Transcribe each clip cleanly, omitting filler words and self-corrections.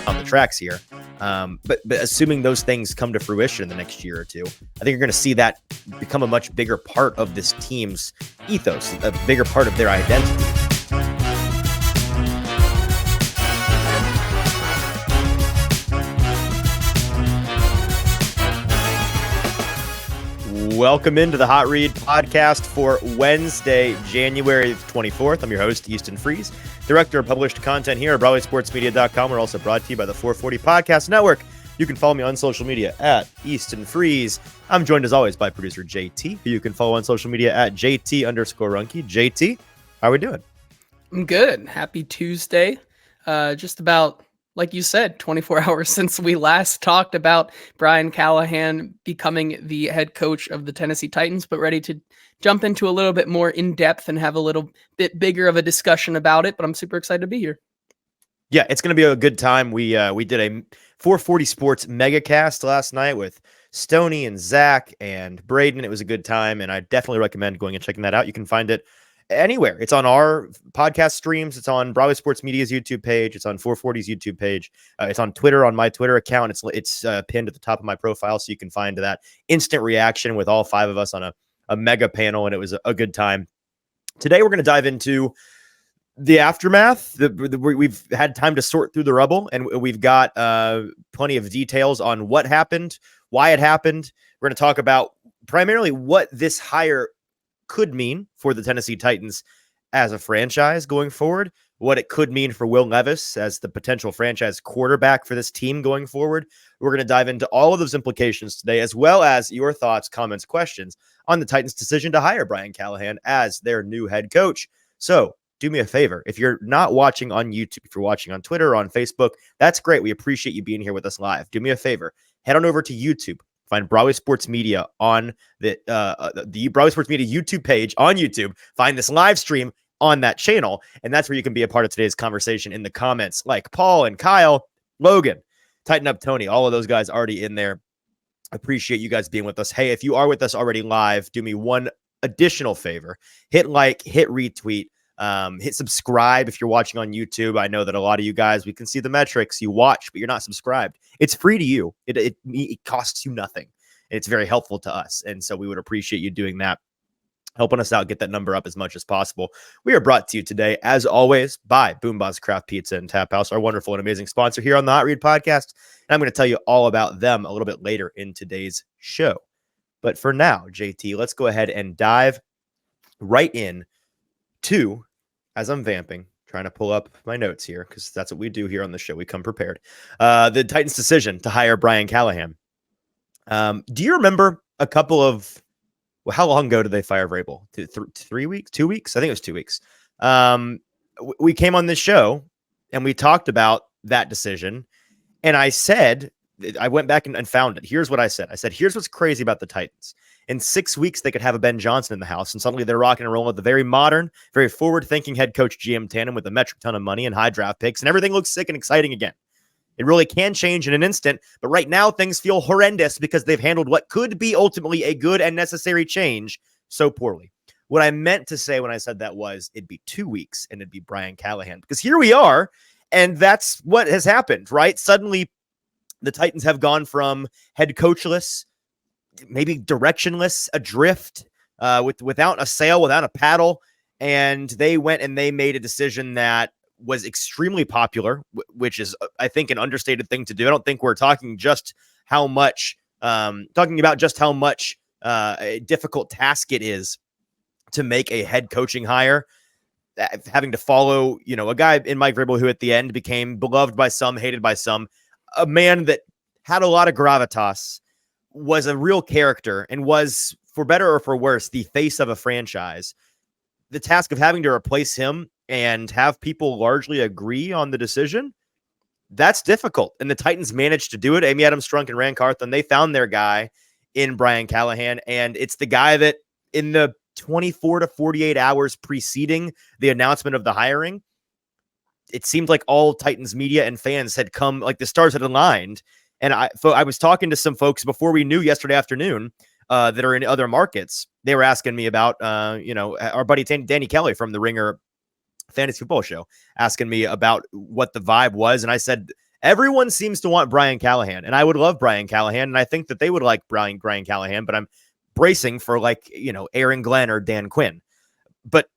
on the tracks here. But assuming those things come to fruition in the next year or two, I think you're going to see that become a much bigger part of this team's ethos, a bigger part of their identity. Welcome into the Hot Read podcast for Wednesday, January 24th. I'm your host, Easton Freeze, director of published content here at BroadwaySportsMedia.com. We're also brought to you by the 440 Podcast Network. You can follow me on social media at Easton Freeze. I'm joined as always by producer JT, who you can follow on social media at JT_Runke. JT, how are we doing? I'm good. Happy Tuesday. Just about, like you said, 24 hours since we last talked about Brian Callahan becoming the head coach of the Tennessee Titans, but ready to jump into a little bit more in depth and have a little bit bigger of a discussion about it. But I'm super excited to be here. Yeah, it's going to be a good time. We did a 440 Sports megacast last night with Stoney and Zach and Braden. It was a good time, and I definitely recommend going and checking that out. You can find it anywhere. It's on our podcast streams. It's on Broadway Sports Media's YouTube page. It's on 440's YouTube page. It's on Twitter, on my Twitter account. It's pinned at the top of my profile, so you can find that instant reaction with all five of us on a mega panel, and it was a good time. Today, we're going to dive into the aftermath. We've had time to sort through the rubble, and we've got plenty of details on what happened, why it happened. We're going to talk about primarily what this hire could mean for the Tennessee Titans as a franchise going forward, what it could mean for Will Levis as the potential franchise quarterback for this team going forward. We're going to dive into all of those implications today, as well as your thoughts, comments, questions on the Titans' decision to hire Brian Callahan as their new head coach. So do me a favor. If you're not watching on YouTube, if you're watching on Twitter or on Facebook, that's great. We appreciate you being here with us live. Do me a favor. Head on over to YouTube. Find Broadway Sports Media on the Broadway Sports Media YouTube page on YouTube. Find this live stream on that channel, and that's where you can be a part of today's conversation in the comments, like Paul and Kyle, Logan, Tighten Up Tony, all of those guys already in there. Appreciate you guys being with us. Hey, if you are with us already live, do me one additional favor. Hit like, hit retweet, hit subscribe if you're watching on YouTube. I know that a lot of you guys, we can see the metrics. You watch, but you're not subscribed. It's free to you. It costs you nothing. It's very helpful to us. And so we would appreciate you doing that, helping us out, get that number up as much as possible. We are brought to you today, as always, by BoomBozz Craft Pizza Taphouse, our wonderful and amazing sponsor here on the Hot Read podcast. And I'm going to tell you all about them a little bit later in today's show. But for now, JT, let's go ahead and dive right in to, as I'm vamping, trying to pull up my notes here, because that's what we do here on the show. We come prepared. The Titans' decision to hire Brian Callahan. Do you remember a couple of, well, how long ago did they fire Vrabel? 3 weeks? 2 weeks? I think it was 2 weeks. We came on this show and we talked about that decision. And I said, I went back and found it. Here's what I said. I said, here's what's crazy about the Titans. In 6 weeks, they could have a Ben Johnson in the house, and suddenly they're rocking and rolling with a very modern, very forward-thinking head coach GM tandem with a metric ton of money and high draft picks, and everything looks sick and exciting again. It really can change in an instant, but right now things feel horrendous because they've handled what could be ultimately a good and necessary change so poorly. What I meant to say when I said that was it'd be 2 weeks and it'd be Brian Callahan, because here we are, and that's what has happened, right? Suddenly, the Titans have gone from head coachless, maybe directionless, adrift, without a sail, without a paddle, and they went and they made a decision that was extremely popular, which is, I think, an understated thing to do. I don't think we're talking just how much, talking about just how much a difficult task it is to make a head coaching hire, having to follow, a guy in Mike Vrabel who at the end became beloved by some, hated by some, a man that had a lot of gravitas, was a real character, and was, for better or for worse, the face of a franchise. The task of having to replace him and have people largely agree on the decision, that's difficult. And the Titans managed to do it. Amy Adams Strunk and Rand Carthon, they found their guy in Brian Callahan, and it's the guy that in the 24 to 48 hours preceding the announcement of the hiring, it seemed like all Titans media and fans had come, like the stars had aligned. And I was talking to some folks before we knew yesterday afternoon that are in other markets. They were asking me about, our buddy Danny Kelly from the Ringer Fantasy Football Show, asking me about what the vibe was. And I said, Everyone seems to want Brian Callahan, and I would love Brian Callahan, and I think that they would like Brian Callahan, but I'm bracing for like, Aaron Glenn or Dan Quinn. But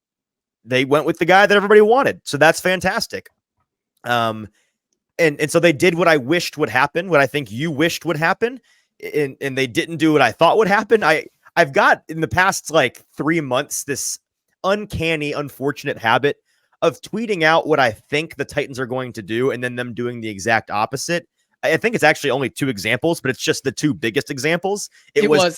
they went with the guy that everybody wanted. So that's fantastic. And so they did what I wished would happen, what I think you wished would happen. And they didn't do what I thought would happen. I've got in the past like 3 months, this uncanny, unfortunate habit of tweeting out what I think the Titans are going to do and then them doing the exact opposite. I think it's actually only 2 examples, but it's just the 2 biggest examples.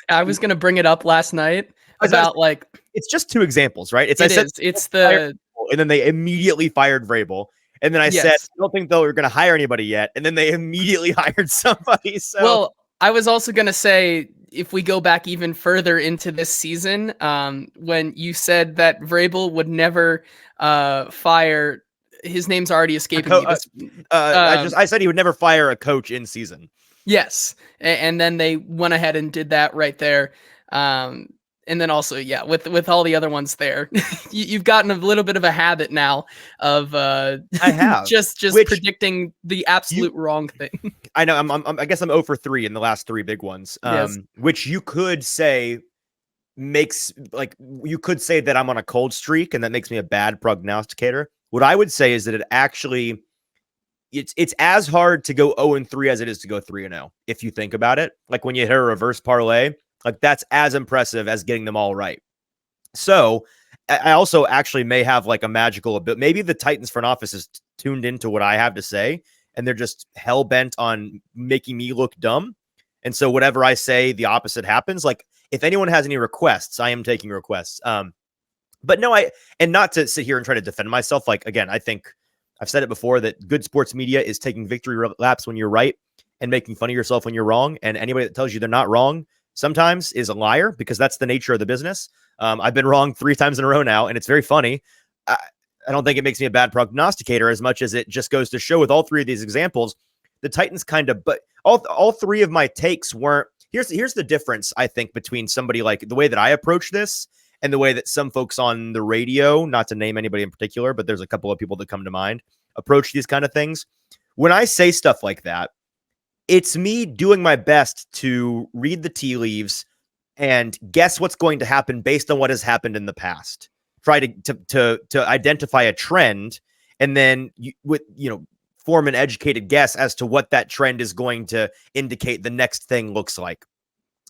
I was going to bring it up last night about like, it's just 2 examples, right? And then they immediately fired Vrabel. And then I said, I don't think they're going to hire anybody yet. And then they immediately hired somebody. So, well, I was also going to say, if we go back even further into this season, when you said that Vrabel would never fire, his name's already escaping me. I said he would never fire a coach in season. Yes. And then they went ahead and did that right there. And then also, with all the other ones there, you've gotten a little bit of a habit now of I have just predicting the absolute wrong thing. I know. I guess I'm 0 for 3 in the last 3 big ones, yes. Which you could say you could say that I'm on a cold streak, and that makes me a bad prognosticator. What I would say is that it's as hard to go 0-3 as it is to go 3-0. If you think about it, like when you hit a reverse parlay. Like that's as impressive as getting them all right. So I also actually may have like a magical ability. Maybe the Titans front office is tuned into what I have to say, and they're just hell bent on making me look dumb. And so whatever I say, the opposite happens. Like if anyone has any requests, I am taking requests. But no, and not to sit here and try to defend myself. Like, again, I think I've said it before that good sports media is taking victory laps when you're right and making fun of yourself when you're wrong. And anybody that tells you they're not wrong sometimes is a liar, because that's the nature of the business. I've been wrong 3 times in a row now, and it's very funny. I don't think it makes me a bad prognosticator as much as it just goes to show with all 3 of these examples, the Titans but all 3 of my takes weren't. Here's the difference, I think, between somebody like the way that I approach this and the way that some folks on the radio, not to name anybody in particular, but there's a couple of people that come to mind, approach these kind of things. When I say stuff like that, it's me doing my best to read the tea leaves and guess what's going to happen based on what has happened in the past. Try to identify a trend, and then form an educated guess as to what that trend is going to indicate the next thing looks like.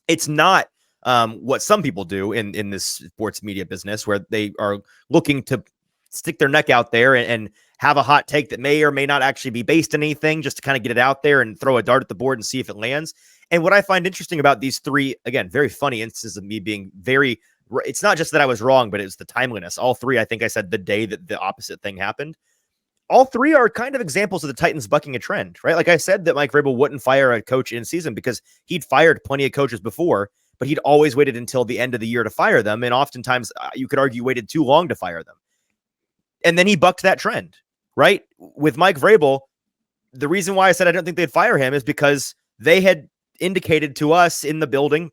It's not what some people do in this sports media business, where they are looking to stick their neck out there and have a hot take that may or may not actually be based on anything, just to kind of get it out there and throw a dart at the board and see if it lands. And what I find interesting about these 3, again, very funny instances of me being it's not just that I was wrong, but it's the timeliness. All 3, I think I said the day that the opposite thing happened. All 3 are kind of examples of the Titans bucking a trend, right? Like I said that Mike Vrabel wouldn't fire a coach in season because he'd fired plenty of coaches before, but he'd always waited until the end of the year to fire them. And oftentimes you could argue waited too long to fire them. And then he bucked that trend, right? With Mike Vrabel, the reason why I said I don't think they'd fire him is because they had indicated to us in the building,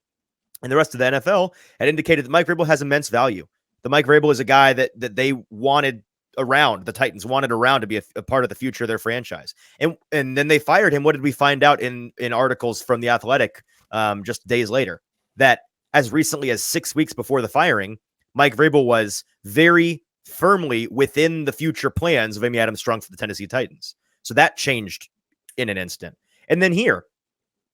and the rest of the NFL had indicated that Mike Vrabel has immense value. The Mike Vrabel is a guy that they wanted around, the Titans wanted around to be a part of the future of their franchise. And then they fired him. What did we find out in articles from The Athletic just days later? That as recently as 6 weeks before the firing, Mike Vrabel was very firmly within the future plans of Amy Adams Strunk for the Tennessee Titans. So that changed in an instant. And then here,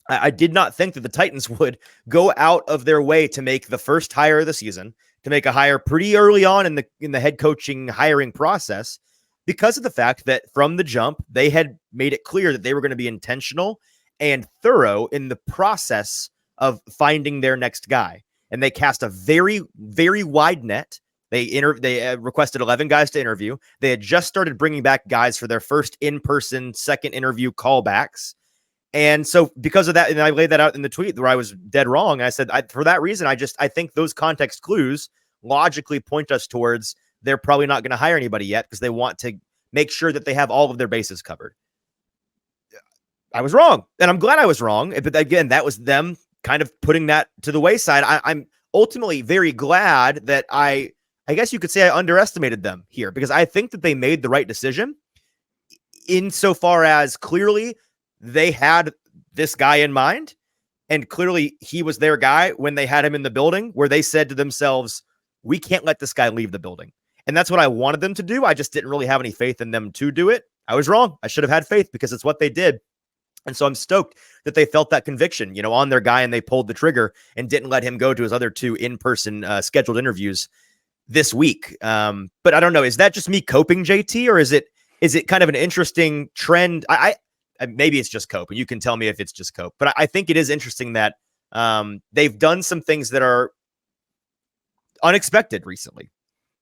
I did not think that the Titans would go out of their way to make the first hire of the season, to make a hire pretty early on in the head coaching hiring process, because of the fact that from the jump, they had made it clear that they were going to be intentional and thorough in the process of finding their next guy. And they cast a very, very wide net. They requested 11 guys to interview. They had just started bringing back guys for their first in-person second interview callbacks. And so because of that, and I laid that out in the tweet where I was dead wrong. I said, for that reason, I think those context clues logically point us towards they're probably not going to hire anybody yet because they want to make sure that they have all of their bases covered. I was wrong, and I'm glad I was wrong. But again, that was them kind of putting that to the wayside. I'm ultimately very glad that I guess you could say I underestimated them here, because I think that they made the right decision. insofar as clearly they had this guy in mind, and clearly he was their guy when they had him in the building, where they said to themselves, we can't let this guy leave the building. And that's what I wanted them to do. I just didn't really have any faith in them to do it. I was wrong. I should have had faith because it's what they did. And so I'm stoked that they felt that conviction, on their guy, and they pulled the trigger and didn't let him go to his other 2 in-person scheduled interviews this week. But I don't know. Is that just me coping, JT, or is it kind of an interesting trend? I maybe it's just cope, and you can tell me if it's just cope. But I think it is interesting that they've done some things that are unexpected recently.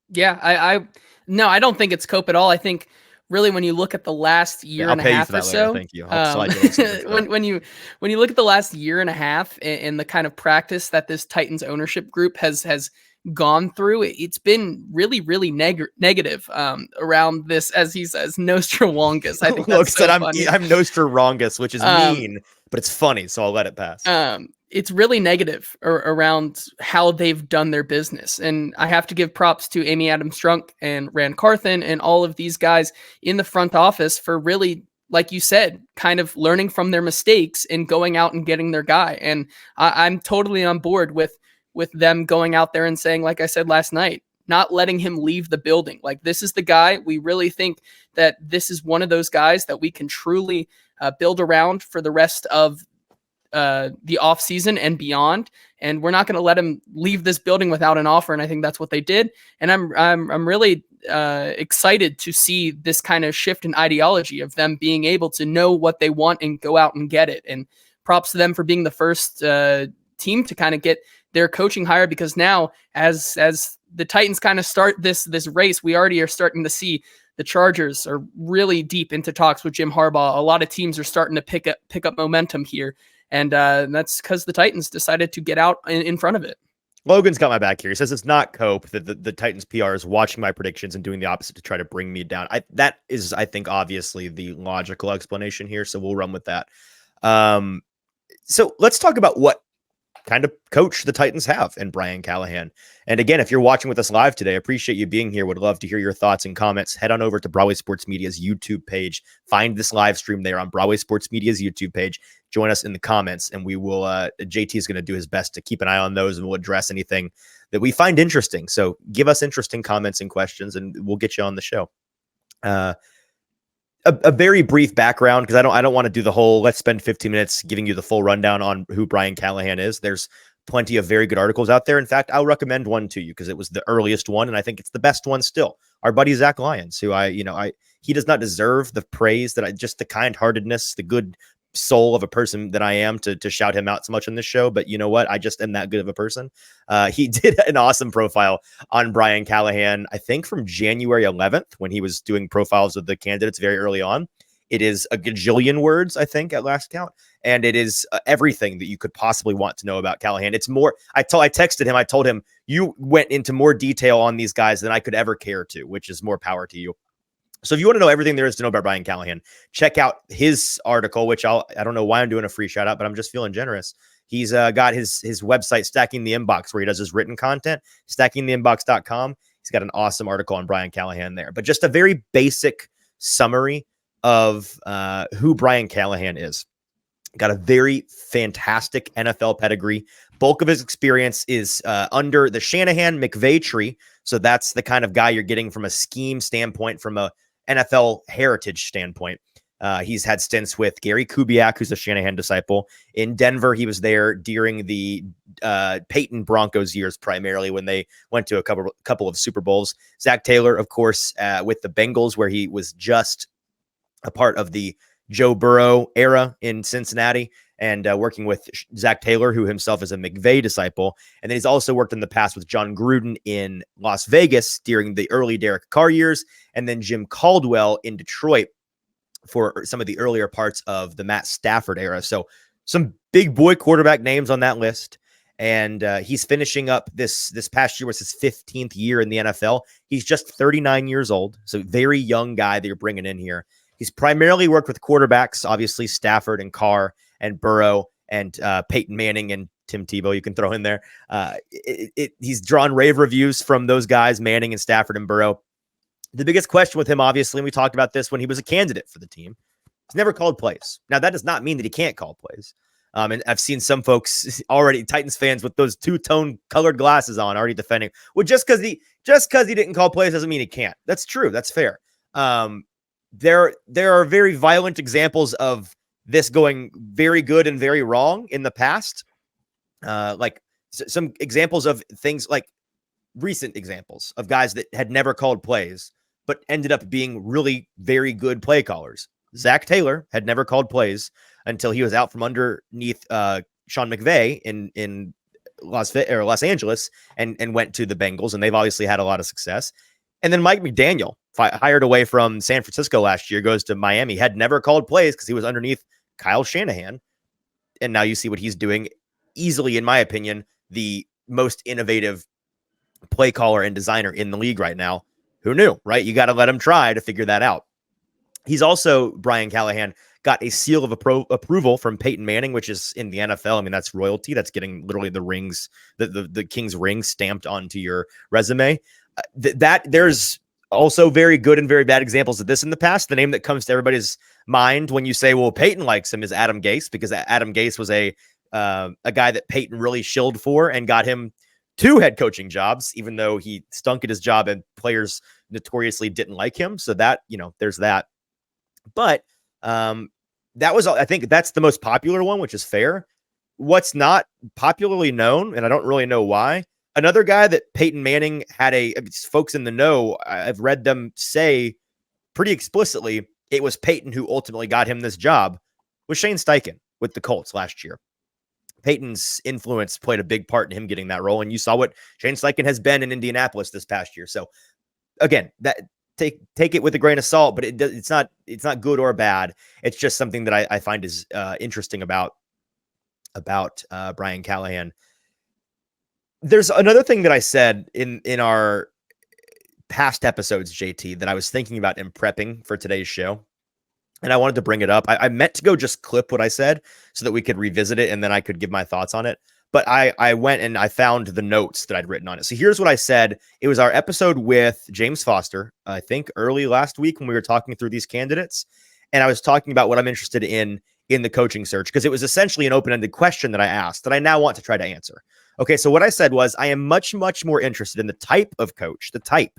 Yeah, no, I don't think it's cope at all. I think really when you look at the last year and a half or so, thank you. When you look at the last year and a half and the kind of practice that this Titans ownership group has gone through, it's been really, really negative around this, as he says, Nostralongus. I think that's so funny. I'm Nostralongus, which is mean, but it's funny, so I'll let it pass. It's really negative around how they've done their business. And I have to give props to Amy Adams-Strunk and Rand Carthen and all of these guys in the front office for really, like you said, kind of learning from their mistakes and going out and getting their guy. And I'm totally on board with them going out there and saying, like I said last night, not letting him leave the building. Like, this is the guy. We really think that this is one of those guys that we can truly build around for the rest of the off season and beyond, and we're not going to let him leave this building without an offer. And I think that's what they did. And I'm really excited to see this kind of shift in ideology of them being able to know what they want and go out and get it. And props to them for being the first team to kind of get their coaching hire, because now as the Titans kind of start this race, we already are starting to see the Chargers are really deep into talks with Jim Harbaugh. A lot of teams are starting to pick up momentum here. And that's because the Titans decided to get out in front of it. Logan's got my back here. He says it's not cope that the Titans PR is watching my predictions and doing the opposite to try to bring me down. That is, I think, obviously the logical explanation here. So we'll run with that. So let's talk about what kind of coach the Titans have in Brian Callahan. And again, if you're watching with us live today, I appreciate you being here. Would love to hear your thoughts and comments. Head on over to Broadway Sports Media's YouTube page. Find this live stream there on Broadway Sports Media's YouTube page. Join us in the comments, and we will, JT is going to do his best to keep an eye on those, and we'll address anything that we find interesting. So give us interesting comments and questions, and we'll get you on the show. A very brief background, because I don't want to do the whole, let's spend 15 minutes giving you the full rundown on who Brian Callahan is. There's plenty of very good articles out there. In fact, I'll recommend one to you because it was the earliest one, and I think it's the best one still. Our buddy Zach Lyons, who he does not deserve the praise that just the kind-heartedness, the good soul of a person that I am to shout him out so much on this show. But you know what? I just am that good of a person. He did an awesome profile on Brian Callahan, I think from January 11th, when he was doing profiles of the candidates very early on. It is a gajillion words, I think, at last count. And it is everything that you could possibly want to know about Callahan. It's more, I texted him, I told him, you went into more detail on these guys than I could ever care to, which is more power to you. So if you want to know everything there is to know about Brian Callahan, check out his article, which I don't know why I'm doing a free shout out, but I'm just feeling generous. He's got his website, Stacking the Inbox, where he does his written content, stackingtheinbox.com. He's got an awesome article on Brian Callahan there. But just a very basic summary of who Brian Callahan is. Got a very fantastic NFL pedigree. Bulk of his experience is under the Shanahan-McVay tree. So that's the kind of guy you're getting from a scheme standpoint, from a NFL heritage standpoint. He's had stints with Gary Kubiak, who's a Shanahan disciple. In Denver, he was there during the Peyton Broncos years, primarily when they went to a couple of Super Bowls. Zach Taylor, of course, with the Bengals, where he was just a part of the Joe Burrow era in Cincinnati, and working with Zach Taylor, who himself is a McVay disciple. And then he's also worked in the past with John Gruden in Las Vegas during the early Derek Carr years, and then Jim Caldwell in Detroit for some of the earlier parts of the Matt Stafford era. So some big boy quarterback names on that list. And he's finishing up this past year was his 15th year in the NFL. He's just 39 years old. So very young guy that you're bringing in here. He's primarily worked with quarterbacks, obviously Stafford and Carr and Burrow and Peyton Manning and Tim Tebow, you can throw in there. He's drawn rave reviews from those guys, Manning and Stafford and Burrow. The biggest question with him, obviously, and we talked about this when he was a candidate for the team, he's never called plays. Now, that does not mean that he can't call plays. And I've seen some folks already, Titans fans with those two-tone colored glasses on, already defending. Well, just because he didn't call plays doesn't mean he can't. That's true. That's fair. There are very violent examples of this going very good and very wrong in the past. Like some examples of things, like recent examples of guys that had never called plays, but ended up being really very good play callers. Zach Taylor had never called plays until he was out from underneath Sean McVay in Los Angeles and went to the Bengals, and they've obviously had a lot of success. And then Mike McDaniel, hired away from San Francisco last year, goes to Miami, had never called plays because he was underneath Kyle Shanahan. And now you see what he's doing. Easily, in my opinion, the most innovative play caller and designer in the league right now. Who knew, right? You got to let him try to figure that out. He's also, Brian Callahan, got a seal of approval from Peyton Manning, which is in the NFL. I mean, that's royalty. That's getting literally the rings, the King's ring stamped onto your resume. There's also very good and very bad examples of this in the past. The name that comes to everybody's mind when you say, well, Peyton likes him, is Adam Gase, because Adam Gase was a guy that Peyton really shilled for and got him 2 head coaching jobs, even though he stunk at his job and players notoriously didn't like him. So that, there's that. But that was, I think that's the most popular one, which is fair. What's not popularly known, and I don't really know why, another guy that Peyton Manning had folks in the know, I've read them say pretty explicitly, it was Peyton who ultimately got him this job, was Shane Steichen with the Colts last year. Peyton's influence played a big part in him getting that role. And you saw what Shane Steichen has been in Indianapolis this past year. So again, that take it with a grain of salt, but it's not good or bad. It's just something that I find is interesting about Brian Callahan. There's another thing that I said in our past episodes, JT, that I was thinking about in prepping for today's show. And I wanted to bring it up. I meant to go just clip what I said so that we could revisit it and then I could give my thoughts on it. But I went and I found the notes that I'd written on it. So here's what I said. It was our episode with James Foster, I think early last week when we were talking through these candidates. And I was talking about what I'm interested in the coaching search, because it was essentially an open-ended question that I asked that I now want to try to answer. Okay, so what I said was I am much, much more interested in the type of coach, the type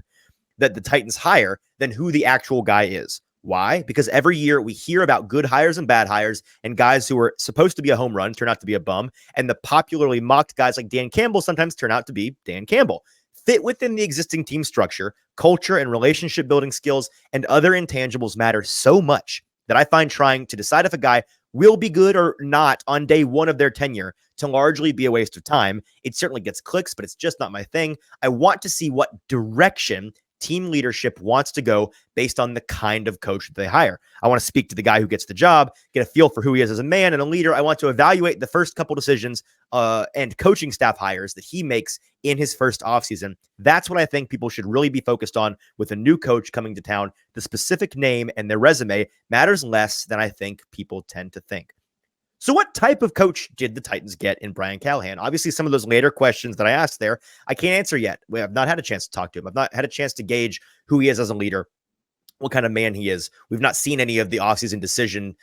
that the Titans hire, than who the actual guy is. Why? Because every year we hear about good hires and bad hires, and guys who are supposed to be a home run turn out to be a bum. And the popularly mocked guys like Dan Campbell sometimes turn out to be Dan Campbell. Fit within the existing team structure, culture and relationship building skills and other intangibles matter so much that I find trying to decide if a guy will be good or not on day one of their tenure to largely be a waste of time. It certainly gets clicks, but it's just not my thing. I want to see what direction team leadership wants to go based on the kind of coach that they hire. I want to speak to the guy who gets the job, get a feel for who he is as a man and a leader. I want to evaluate the first couple decisions and coaching staff hires that he makes in his first offseason. That's what I think people should really be focused on with a new coach coming to town. The specific name and their resume matters less than I think people tend to think. So what type of coach did the Titans get in Brian Callahan? Obviously, some of those later questions that I asked there, I can't answer yet. We have not had a chance to talk to him. I've not had a chance to gauge who he is as a leader, what kind of man he is. We've not seen any of the offseason decision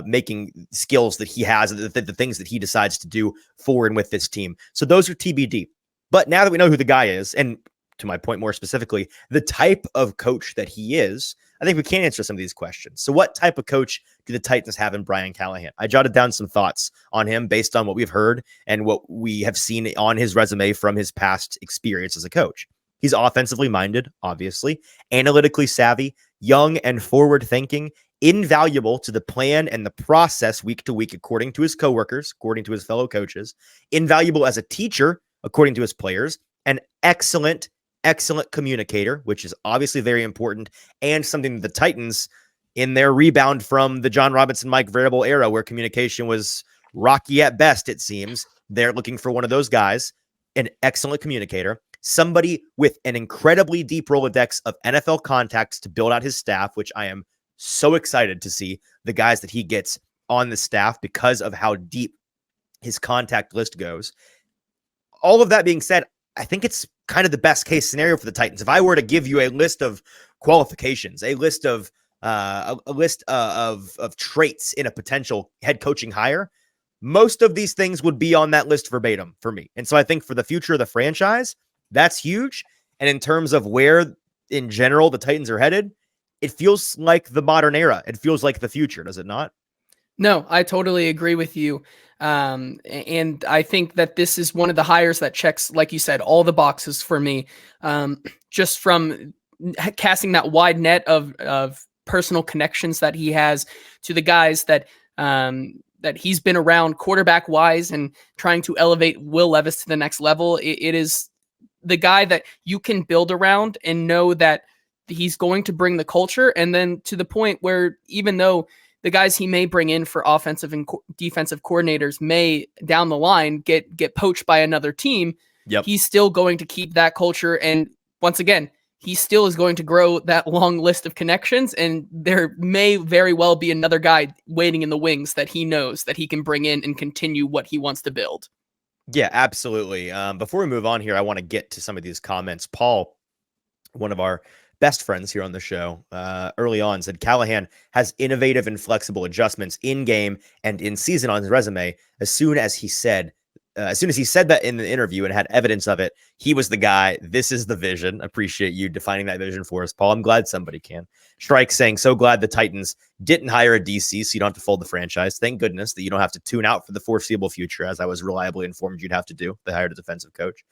making skills that he has, the things that he decides to do for and with this team. So those are TBD. But now that we know who the guy is, and to my point more specifically, the type of coach that he is, I think we can answer some of these questions. So what type of coach do the Titans have in Brian Callahan? I jotted down some thoughts on him based on what we've heard and what we have seen on his resume from his past experience as a coach. He's offensively minded, obviously, analytically savvy, young and forward thinking, invaluable to the plan and the process week to week, according to his coworkers, according to his fellow coaches, invaluable as a teacher, according to his players, and excellent communicator, which is obviously very important and something that the Titans, in their rebound from the John Robinson, Mike Vrabel era, where communication was rocky at best, it seems, they're looking for one of those guys, an excellent communicator, somebody with an incredibly deep Rolodex of NFL contacts to build out his staff, which I am so excited to see the guys that he gets on the staff because of how deep his contact list goes. All of that being said, I think it's kind of the best case scenario for the Titans. If I were to give you a list of qualifications, a list of of traits in a potential head coaching hire, most of these things would be on that list verbatim for me. And so I think for the future of the franchise, that's huge. And in terms of where in general the Titans are headed, it feels like the modern era. It feels like the future, does it not? No, I totally agree with you. And I think that this is one of the hires that checks, like you said, all the boxes for me. Just from casting that wide net of personal connections that he has to the guys that that he's been around quarterback wise and trying to elevate Will Levis to the next level. It is the guy that you can build around and know that he's going to bring the culture. And then to the point where even though the guys he may bring in for offensive and defensive coordinators may down the line get poached by another team, he's still going to keep that culture. And once again, he still is going to grow that long list of connections, and there may very well be another guy waiting in the wings that he knows that he can bring in and continue what he wants to build. Yeah, absolutely. Before we move on here, I want to get to some of these comments. Paul, one of our best friends here on the show, early on said Callahan has innovative and flexible adjustments in game and in season on his resume. As soon as he said that in the interview and had evidence of it, he was the guy. This is the vision. Appreciate you defining that vision for us, Paul. I'm glad somebody can. Strike saying, so glad the Titans didn't hire a DC, so you don't have to fold the franchise. Thank goodness that you don't have to tune out for the foreseeable future, as I was reliably informed you'd have to do. They hired a defensive coach.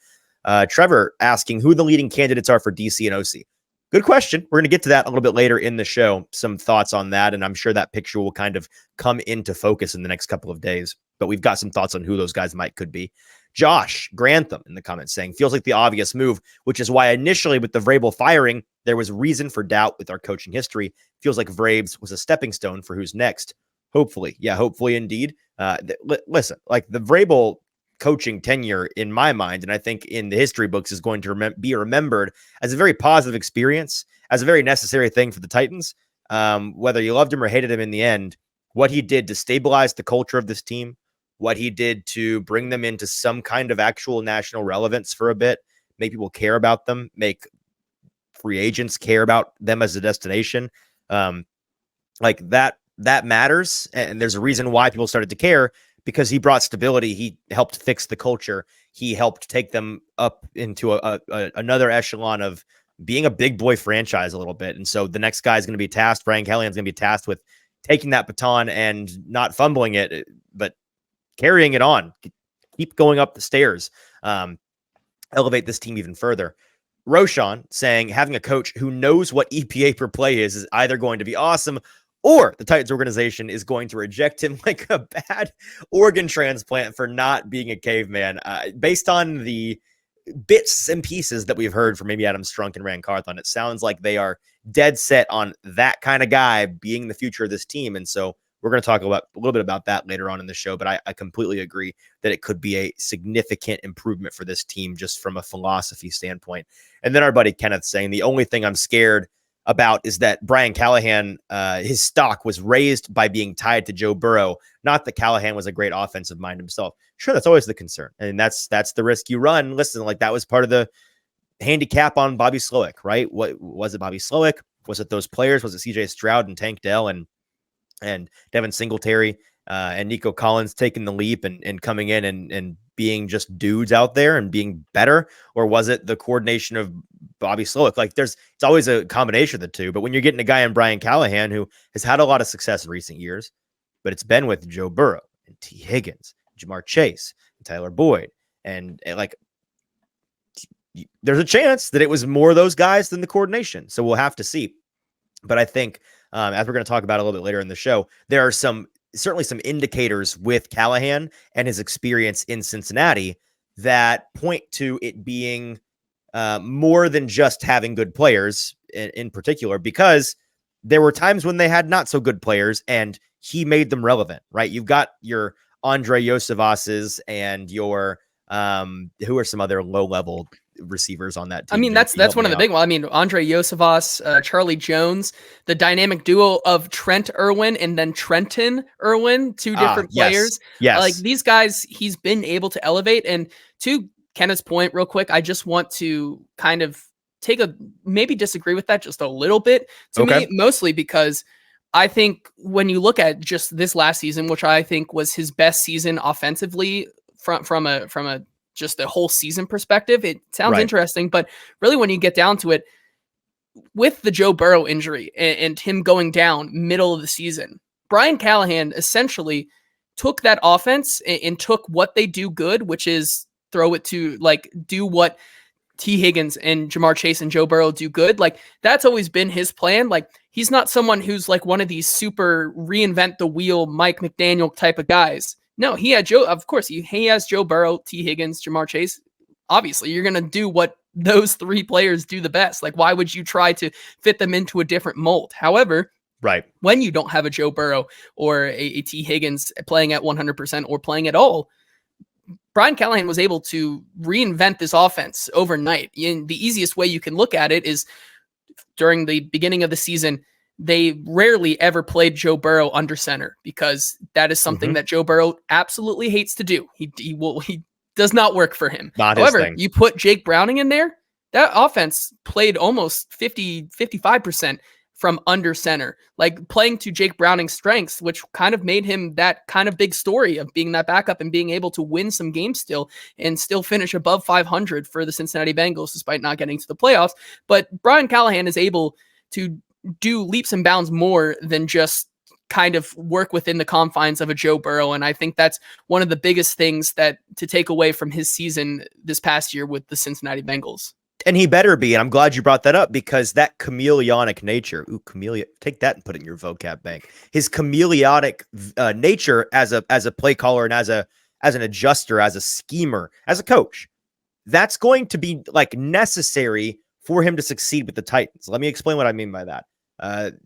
Trevor asking who the leading candidates are for DC and OC. Good question. We're going to get to that a little bit later in the show. Some thoughts on that, and I'm sure that picture will kind of come into focus in the next couple of days. But we've got some thoughts on who those guys could be. Josh Grantham in the comments saying, feels like the obvious move, which is why initially with the Vrabel firing, there was reason for doubt with our coaching history. Feels like Vrabes was a stepping stone for who's next. Hopefully. Yeah, hopefully indeed. Listen, like the Vrabel coaching tenure in my mind, and I think in the history books, is going to be remembered as a very positive experience, as a very necessary thing for the Titans. Whether you loved him or hated him in the end, what he did to stabilize the culture of this team, what he did to bring them into some kind of actual national relevance for a bit, make people care about them, make free agents care about them as a destination. Like that matters. And there's a reason why people started to care, because he brought stability. He helped fix the culture. He helped take them up into another echelon of being a big boy franchise a little bit. And so the next guy is going to be tasked. Brian Callahan is going to be tasked with taking that baton and not fumbling it, but carrying it on, keep going up the stairs, elevate this team even further. Roshan saying having a coach who knows what EPA per play is either going to be awesome, or the Titans organization is going to reject him like a bad organ transplant for not being a caveman. Based on the bits and pieces that we've heard from maybe Adam Strunk and Rand Carthon, it sounds like they are dead set on that kind of guy being the future of this team. And so we're going to talk about a little bit about that later on in the show, but I completely agree that it could be a significant improvement for this team just from a philosophy standpoint. And then our buddy Kenneth saying the only thing I'm scared about is that Brian Callahan, his stock was raised by being tied to Joe Burrow, not that Callahan was a great offensive mind himself. Sure, that's always the concern. And that's the risk you run. Listen, like that was part of the handicap on Bobby Slowick, right? What was it, Bobby Slowick? Was it those players? Was it CJ Stroud and Tank Dell and Devin Singletary and Nico Collins taking the leap and coming in and being just dudes out there and being better? Or was it the coordination of Bobby Slowick? Like it's always a combination of the two. But when you're getting a guy in Brian Callahan who has had a lot of success in recent years, but it's been with Joe Burrow and T. Higgins, Jamar Chase, and Tyler Boyd, and like there's a chance that it was more of those guys than the coordination. So we'll have to see. But I think as we're going to talk about a little bit later in the show, there are certainly some indicators with Callahan and his experience in Cincinnati that point to it being more than just having good players in particular, because there were times when they had not so good players and he made them relevant, right? You've got your Andre Yosevas's and your who are some other low level receivers on that team. I mean, that's one of the big ones. I mean, Andre Yosevas, Charlie Jones, the dynamic duo of Trent Irwin and then Trenton Irwin, two different players. Yes. Like these guys, he's been able to elevate. And to Kenneth's point, real quick, I just want to kind of maybe disagree with that just a little bit. To Okay. me, mostly because I think when you look at just this last season, which I think was his best season offensively from a just a whole season perspective, it sounds Right. interesting, but really when you get down to it, with the Joe Burrow injury and him going down middle of the season, Brian Callahan essentially took that offense and took what they do good, which is throw it to do what T. Higgins and Jamar Chase and Joe Burrow do good. Like that's always been his plan. Like he's not someone who's like one of these super reinvent the wheel Mike McDaniel type of guys. No, he had Joe. Of course, he has Joe Burrow, T. Higgins, Jamar Chase. Obviously, you're going to do what those three players do the best. Like, why would you try to fit them into a different mold? However, right, when you don't have a Joe Burrow or a T. Higgins playing at 100% or playing at all, Brian Callahan was able to reinvent this offense overnight. And the easiest way you can look at it is during the beginning of the season, they rarely ever played Joe Burrow under center because that is something that Joe Burrow absolutely hates to do. He does not work for him. Not However, his thing. you put Jake Browning in there, that offense played almost 55% from under center, like playing to Jake Browning's strengths, which kind of made him that kind of big story of being that backup and being able to win some games still and still finish above 500 for the Cincinnati Bengals, despite not getting to the playoffs. But Brian Callahan is able to do leaps and bounds more than just kind of work within the confines of a Joe Burrow. And I think that's one of the biggest things that to take away from his season this past year with the Cincinnati Bengals. And he better be. And I'm glad you brought that up because that chameleonic nature, take that and put it in your vocab bank. His chameleonic nature as a play caller and as an adjuster, as a schemer, as a coach, that's going to be like necessary for him to succeed with the Titans. Let me explain what I mean by that.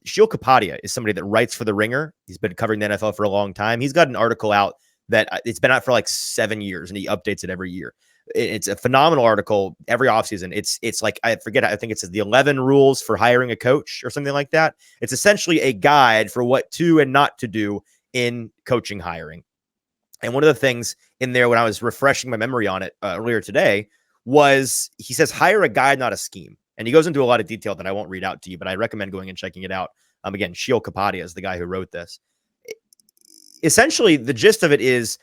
Sheil Kapadia is somebody that writes for The Ringer. He's been covering the NFL for a long time. He's got an article out that it's been out for like 7 years and he updates it every year. It's a phenomenal article every offseason. It's like, I forget, I think it says the 11 rules for hiring a coach or something like that. It's essentially a guide for what to and not to do in coaching hiring. And one of the things in there when I was refreshing my memory on it earlier today was he says, hire a guide, not a scheme. And he goes into a lot of detail that I won't read out to you, but I recommend going and checking it out. Again, Sheil Kapadia is the guy who wrote this. Essentially, the gist of it is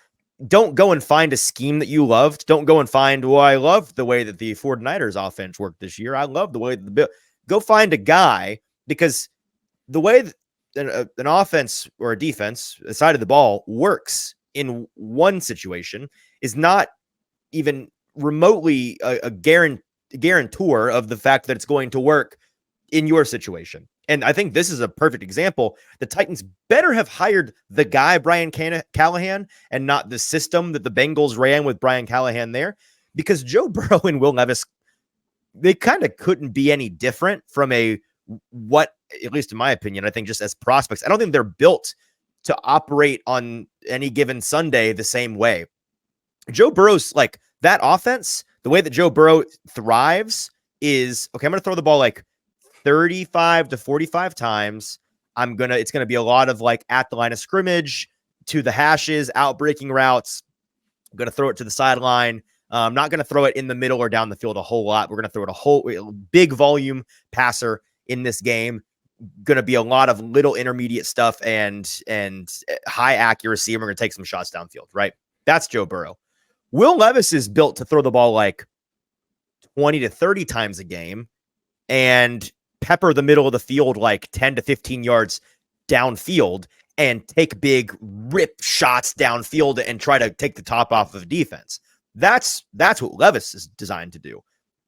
don't go and find a scheme that you loved. Don't go and find, well, I loved the way that the 49ers offense worked this year. I love the way that the Bill. Go find a guy because the way that an offense or a defense, the side of the ball works in one situation is not even remotely a guarantor of the fact that it's going to work in your situation. And I think this is a perfect example. The Titans better have hired the guy, Brian Callahan, and not the system that the Bengals ran with Brian Callahan there, because Joe Burrow and Will Levis, they kind of couldn't be any different from at least in my opinion, I think just as prospects. I don't think they're built to operate on any given Sunday the same way. Joe Burrow's like that offense, the way that Joe Burrow thrives is, okay, I'm going to throw the ball like 35 to 45 times. It's going to be a lot of like at the line of scrimmage, to the hashes, out breaking routes. I'm going to throw it to the sideline. I'm not going to throw it in the middle or down the field a whole lot. We're going to throw it a whole big volume passer in this game. Going to be a lot of little intermediate stuff and high accuracy. And we're going to take some shots downfield, right? That's Joe Burrow. Will Levis is built to throw the ball like 20 to 30 times a game and pepper the middle of the field like 10 to 15 yards downfield and take big rip shots downfield and try to take the top off of defense. That's what Levis is designed to do.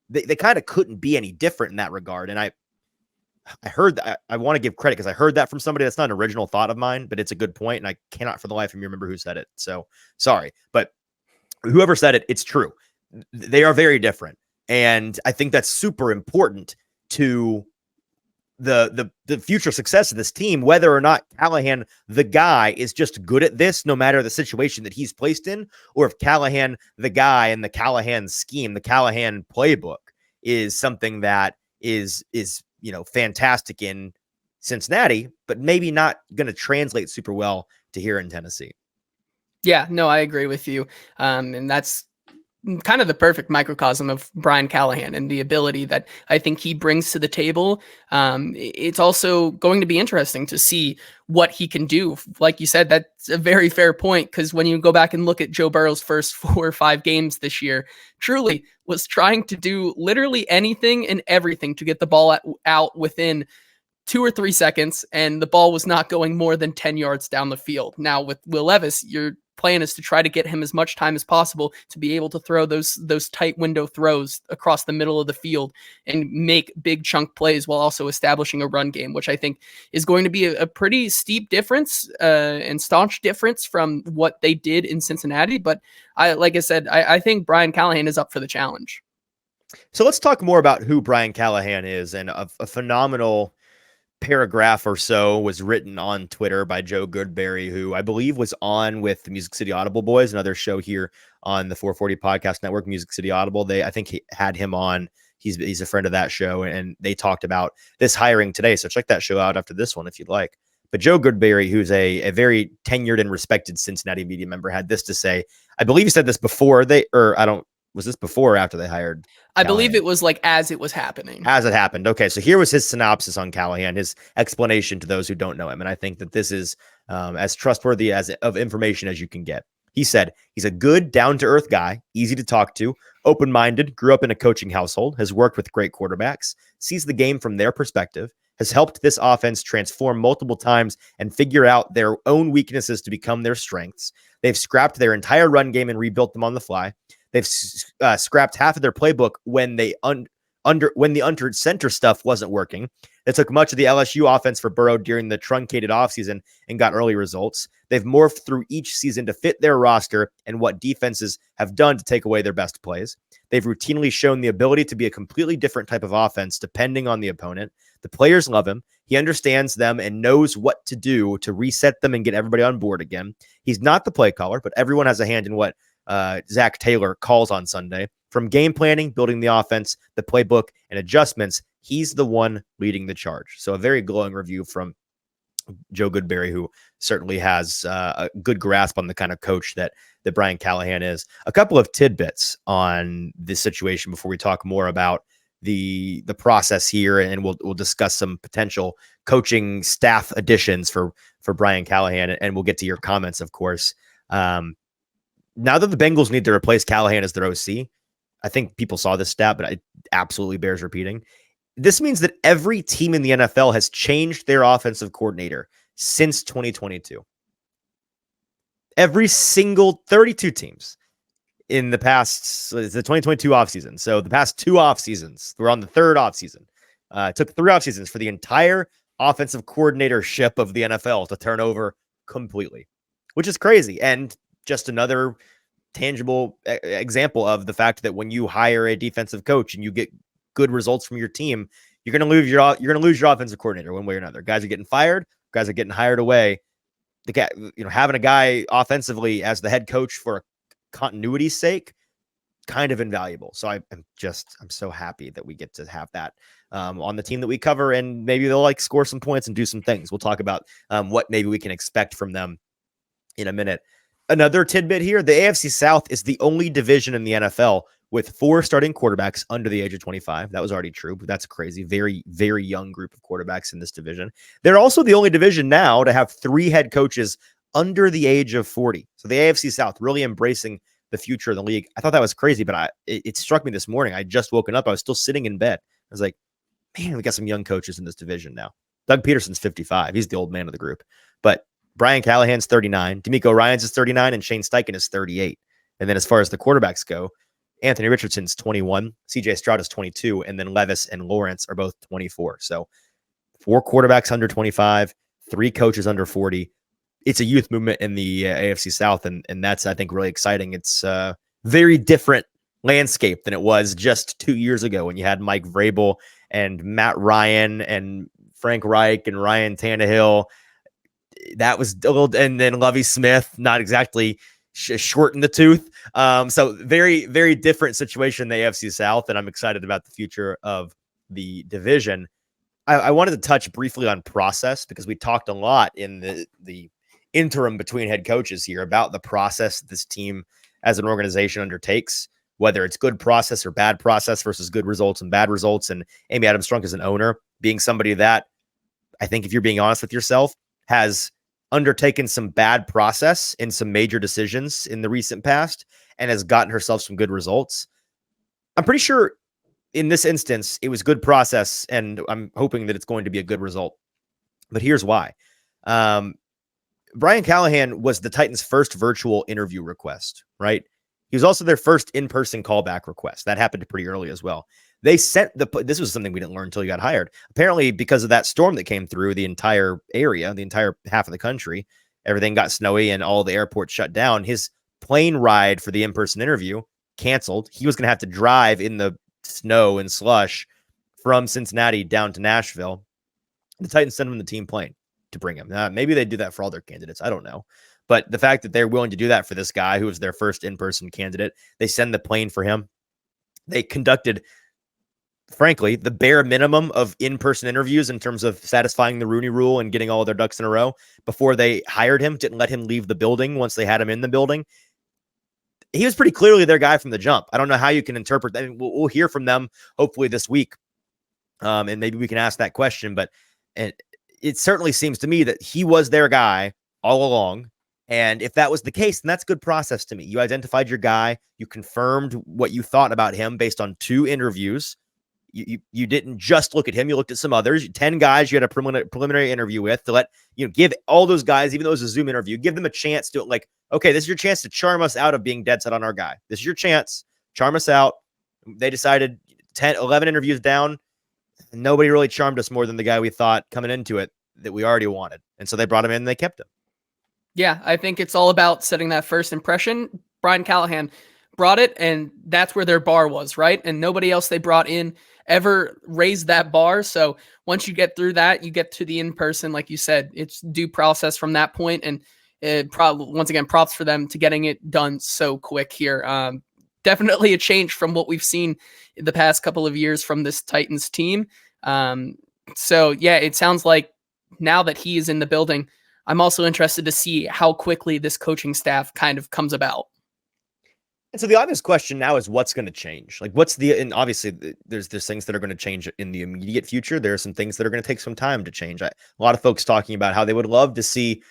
They kind of couldn't be any different in that regard. And I heard that. I want to give credit because I heard that from somebody. That's not an original thought of mine, but it's a good point, and I cannot for the life of me remember who said it. So sorry, but whoever said it, it's true. They are very different. And I think that's super important to the future success of this team, whether or not Callahan, the guy, is just good at this, no matter the situation that he's placed in, or if Callahan, the guy, and the Callahan scheme, the Callahan playbook is something that is fantastic in Cincinnati, but maybe not going to translate super well to here in Tennessee. Yeah, no, I agree with you. And that's kind of the perfect microcosm of Brian Callahan and the ability that I think he brings to the table. It's also going to be interesting to see what he can do. Like you said, that's a very fair point, because when you go back and look at Joe Burrow's first 4 or 5 games this year, truly was trying to do literally anything and everything to get the ball out within 2 or 3 seconds, and the ball was not going more than 10 yards down the field. Now with Will Levis, your plan is to try to get him as much time as possible to be able to throw those tight window throws across the middle of the field and make big chunk plays while also establishing a run game, which I think is going to be a pretty steep difference and staunch difference from what they did in Cincinnati. But like I said, I think Brian Callahan is up for the challenge. So let's talk more about who Brian Callahan is, and a phenomenal paragraph or so was written on Twitter by Joe Goodberry, who I believe was on with the Music City Audible Boys, another show here on the 440 Podcast Network, Music City Audible. I think he had him on. He's a friend of that show, and they talked about this hiring today. So check that show out after this one if you'd like. But Joe Goodberry, who's a very tenured and respected Cincinnati media member, had this to say. I believe he said this before was this before or after they hired? I believe it was like as it was happening. As it happened. Okay, so here was his synopsis on Callahan, his explanation to those who don't know him. And I think that this is as trustworthy of information as you can get. He said, he's a good, down-to-earth guy, easy to talk to, open-minded, grew up in a coaching household, has worked with great quarterbacks, sees the game from their perspective, has helped this offense transform multiple times and figure out their own weaknesses to become their strengths. They've scrapped their entire run game and rebuilt them on the fly. They've scrapped half of their playbook when the under center stuff wasn't working. They took much of the LSU offense for Burrow during the truncated offseason and got early results. They've morphed through each season to fit their roster and what defenses have done to take away their best plays. They've routinely shown the ability to be a completely different type of offense depending on the opponent. The players love him. He understands them and knows what to do to reset them and get everybody on board again. He's not the play caller, but everyone has a hand in what Zach Taylor calls on Sunday. From game planning, building the offense, the playbook, and adjustments, he's the one leading the charge. So a very glowing review from Joe Goodberry, who certainly has a good grasp on the kind of coach that Brian Callahan is. A couple of tidbits on this situation before we talk more about the process here, and we'll discuss some potential coaching staff additions for Brian Callahan, and we'll get to your comments, of course. Now that the Bengals need to replace Callahan as their OC, I think people saw this stat, but it absolutely bears repeating. This means that every team in the NFL has changed their offensive coordinator since 2022. Every single 32 teams in the past, the 2022 offseason. So the past 2 off seasons, we're on the 3rd offseason. It took 3 off seasons for the entire offensive coordinatorship of the NFL to turn over completely, which is crazy. And just another tangible example of the fact that when you hire a defensive coach and you get good results from your team, you're going to lose your offensive coordinator one way or another. Guys are getting fired. Guys are getting hired away. The guy, having a guy offensively as the head coach for a continuity's sake, kind of invaluable. So I'm so happy that we get to have that on the team that we cover, and maybe they'll score some points and do some things. We'll talk about what maybe we can expect from them in a minute. Another tidbit here, the AFC South is the only division in the NFL with 4 starting quarterbacks under the age of 25. That was already true, but that's crazy. Very, very young group of quarterbacks in this division. They're also the only division now to have 3 head coaches under the age of 40. So the AFC South really embracing the future of the league. I thought that was crazy, but it struck me this morning. I just woken up. I was still sitting in bed. I was like, man, we got some young coaches in this division now. Doug Peterson's 55. He's the old man of the group. But Brian Callahan's 39. D'Amico Ryans is 39, and Shane Steichen is 38. And then as far as the quarterbacks go, Anthony Richardson's 21, CJ Stroud is 22, and then Levis and Lawrence are both 24. So 4 quarterbacks under 25, 3 coaches under 40. It's a youth movement in the AFC South, and that's, I think, really exciting. It's a very different landscape than it was just 2 years ago when you had Mike Vrabel and Matt Ryan and Frank Reich and Ryan Tannehill. That was a little, and then Lovie Smith, not exactly short in the tooth. So very, very different situation in the AFC South, and I'm excited about the future of the division. I wanted to touch briefly on process because we talked a lot in the interim between head coaches here about the process this team as an organization undertakes. whether it's good process or bad process versus good results and bad results. And Amy Adams Strunk is an owner, being somebody that I think, if you're being honest with yourself, has undertaken some bad process in some major decisions in the recent past and has gotten herself some good results. I'm pretty sure in this instance, it was good process, and I'm hoping that it's going to be a good result. But here's why. Brian Callahan was the Titans' first virtual interview request, right? He was also their first in-person callback request. That happened pretty early as well. They sent this was something we didn't learn until he got hired. Apparently, because of that storm that came through the entire area, the entire half of the country, everything got snowy and all the airports shut down. His plane ride for the in-person interview canceled. He was going to have to drive in the snow and slush from Cincinnati down to Nashville. The Titans sent him the team plane to bring him. Maybe they do that for all their candidates. I don't know. But the fact that they're willing to do that for this guy who was their first in-person candidate, they send the plane for him. They conducted, frankly, the bare minimum of in-person interviews in terms of satisfying the Rooney Rule and getting all of their ducks in a row before they hired him, didn't let him leave the building once they had him in the building. He was pretty clearly their guy from the jump. I don't know how you can interpret that. I mean, we'll hear from them hopefully this week. And maybe we can ask that question, but it certainly seems to me that he was their guy all along. And if that was the case, then that's good process to me. You identified your guy. You confirmed what you thought about him based on 2 interviews. You didn't just look at him. You looked at some others. 10 guys you had a preliminary interview with to let, give all those guys, even though it was a Zoom interview, give them a chance to, like, okay, this is your chance to charm us out of being dead set on our guy. This is your chance. Charm us out. They decided 11 interviews down. Nobody really charmed us more than the guy we thought coming into it that we already wanted. And so they brought him in and they kept him. Yeah, I think it's all about setting that first impression. Brian Callahan brought it, and that's where their bar was, right? And nobody else they brought in ever raised that bar. So once you get through that, you get to the in-person, like you said, it's due process from that point. And it probably, once again, props for them to getting it done so quick here. Definitely a change from what we've seen in the past couple of years from this Titans team. So yeah, it sounds like now that he is in the building, I'm also interested to see how quickly this coaching staff kind of comes about. And so the obvious question now is what's going to change? Like and obviously there's things that are going to change in the immediate future. There are some things that are going to take some time to change. A lot of folks talking about how they would love to see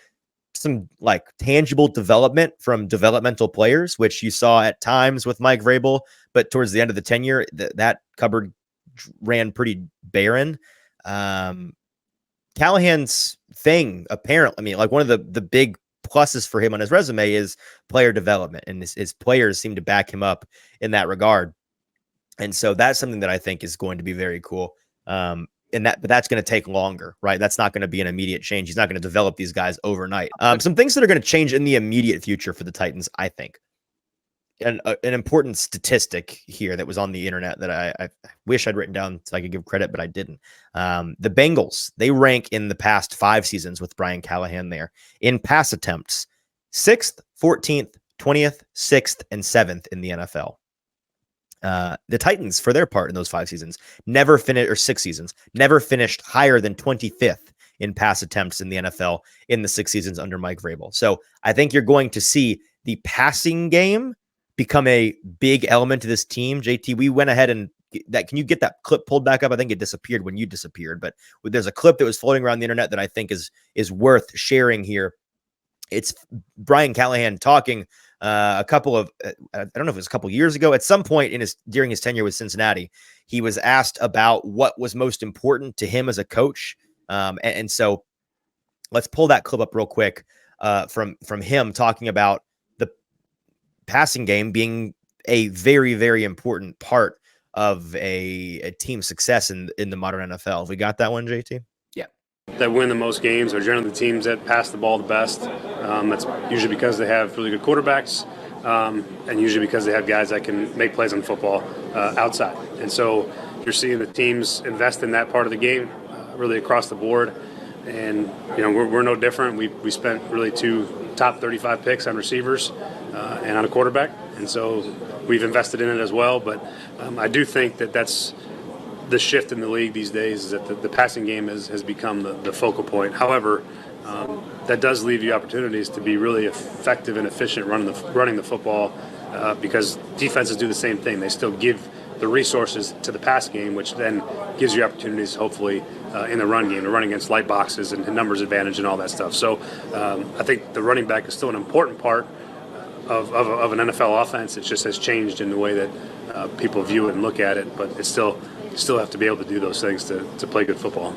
some like tangible development from developmental players, which you saw at times with Mike Vrabel, but towards the end of the tenure, that cupboard ran pretty barren. Callahan's thing, apparently, I mean, like one of the big pluses for him on his resume is player development, and his players seem to back him up in that regard. And so that's something that I think is going to be very cool. But that's going to take longer, right? That's not going to be an immediate change. He's not going to develop these guys overnight. Some things that are going to change in the immediate future for the Titans, I think. An important statistic here that was on the internet that I wish I'd written down so I could give credit, but I didn't. The Bengals, they rank in the past 5 seasons with Brian Callahan there in pass attempts, 6th, 14th, 20th, 6th, and 7th in the NFL. The Titans, for their part in those 5 seasons, never finished, or 6 seasons, never finished higher than 25th in pass attempts in the NFL in the 6 seasons under Mike Vrabel. So I think you're going to see the passing game become a big element to this team. JT, we went ahead and can you get that clip pulled back up? I think it disappeared when you disappeared, but there's a clip that was floating around the internet that I think is worth sharing here. It's Brian Callahan talking a couple of, I don't know if it was a couple years ago, at some point during his tenure with Cincinnati, he was asked about what was most important to him as a coach. And so let's pull that clip up real quick from him talking about passing game being a very, very important part of a team's success in the modern NFL. Have we got that one, JT? Yeah. That win the most games are generally the teams that pass the ball the best. That's usually because they have really good quarterbacks, and usually because they have guys that can make plays on football outside. And so you're seeing the teams invest in that part of the game really across the board. And, we're no different. We spent really 2 top 35 picks on receivers and on a quarterback. And so we've invested in it as well. But I do think that's the shift in the league these days, is that the passing game has become the focal point. However, that does leave you opportunities to be really effective and efficient running the football because defenses do the same thing. They still give the resources to the pass game, which then gives you opportunities, hopefully, in the run game, to run against light boxes and numbers advantage and all that stuff. So I think the running back is still an important part of an NFL offense. It just has changed in the way that people view it and look at it, but it's still have to be able to do those things to play good football.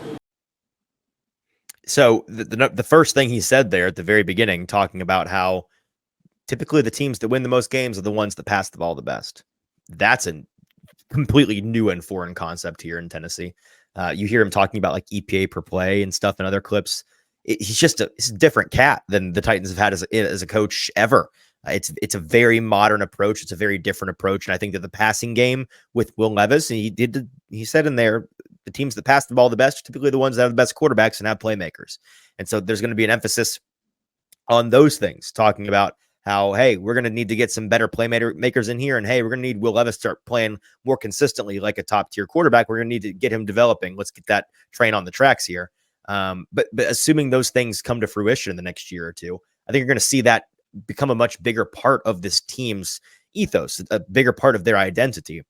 So the first thing he said there at the very beginning, talking about how typically the teams that win the most games are the ones that pass the ball the best. That's a completely new and foreign concept here in Tennessee. You hear him talking about like EPA per play and stuff in other clips. He's just a different cat than the Titans have had as a coach ever. It's a very modern approach. It's a very different approach. And I think that the passing game with Will Levis, and he said in there, the teams that pass the ball the best are typically the ones that have the best quarterbacks and have playmakers. And so there's going to be an emphasis on those things, talking about how, hey, we're going to need to get some better playmakers in here. And hey, we're going to need Will Levis to start playing more consistently like a top tier quarterback. We're going to need to get him developing. Let's get that train on the tracks here. But assuming those things come to fruition in the next year or two, I think you're going to see that become a much bigger part of this team's ethos, a bigger part of their identity.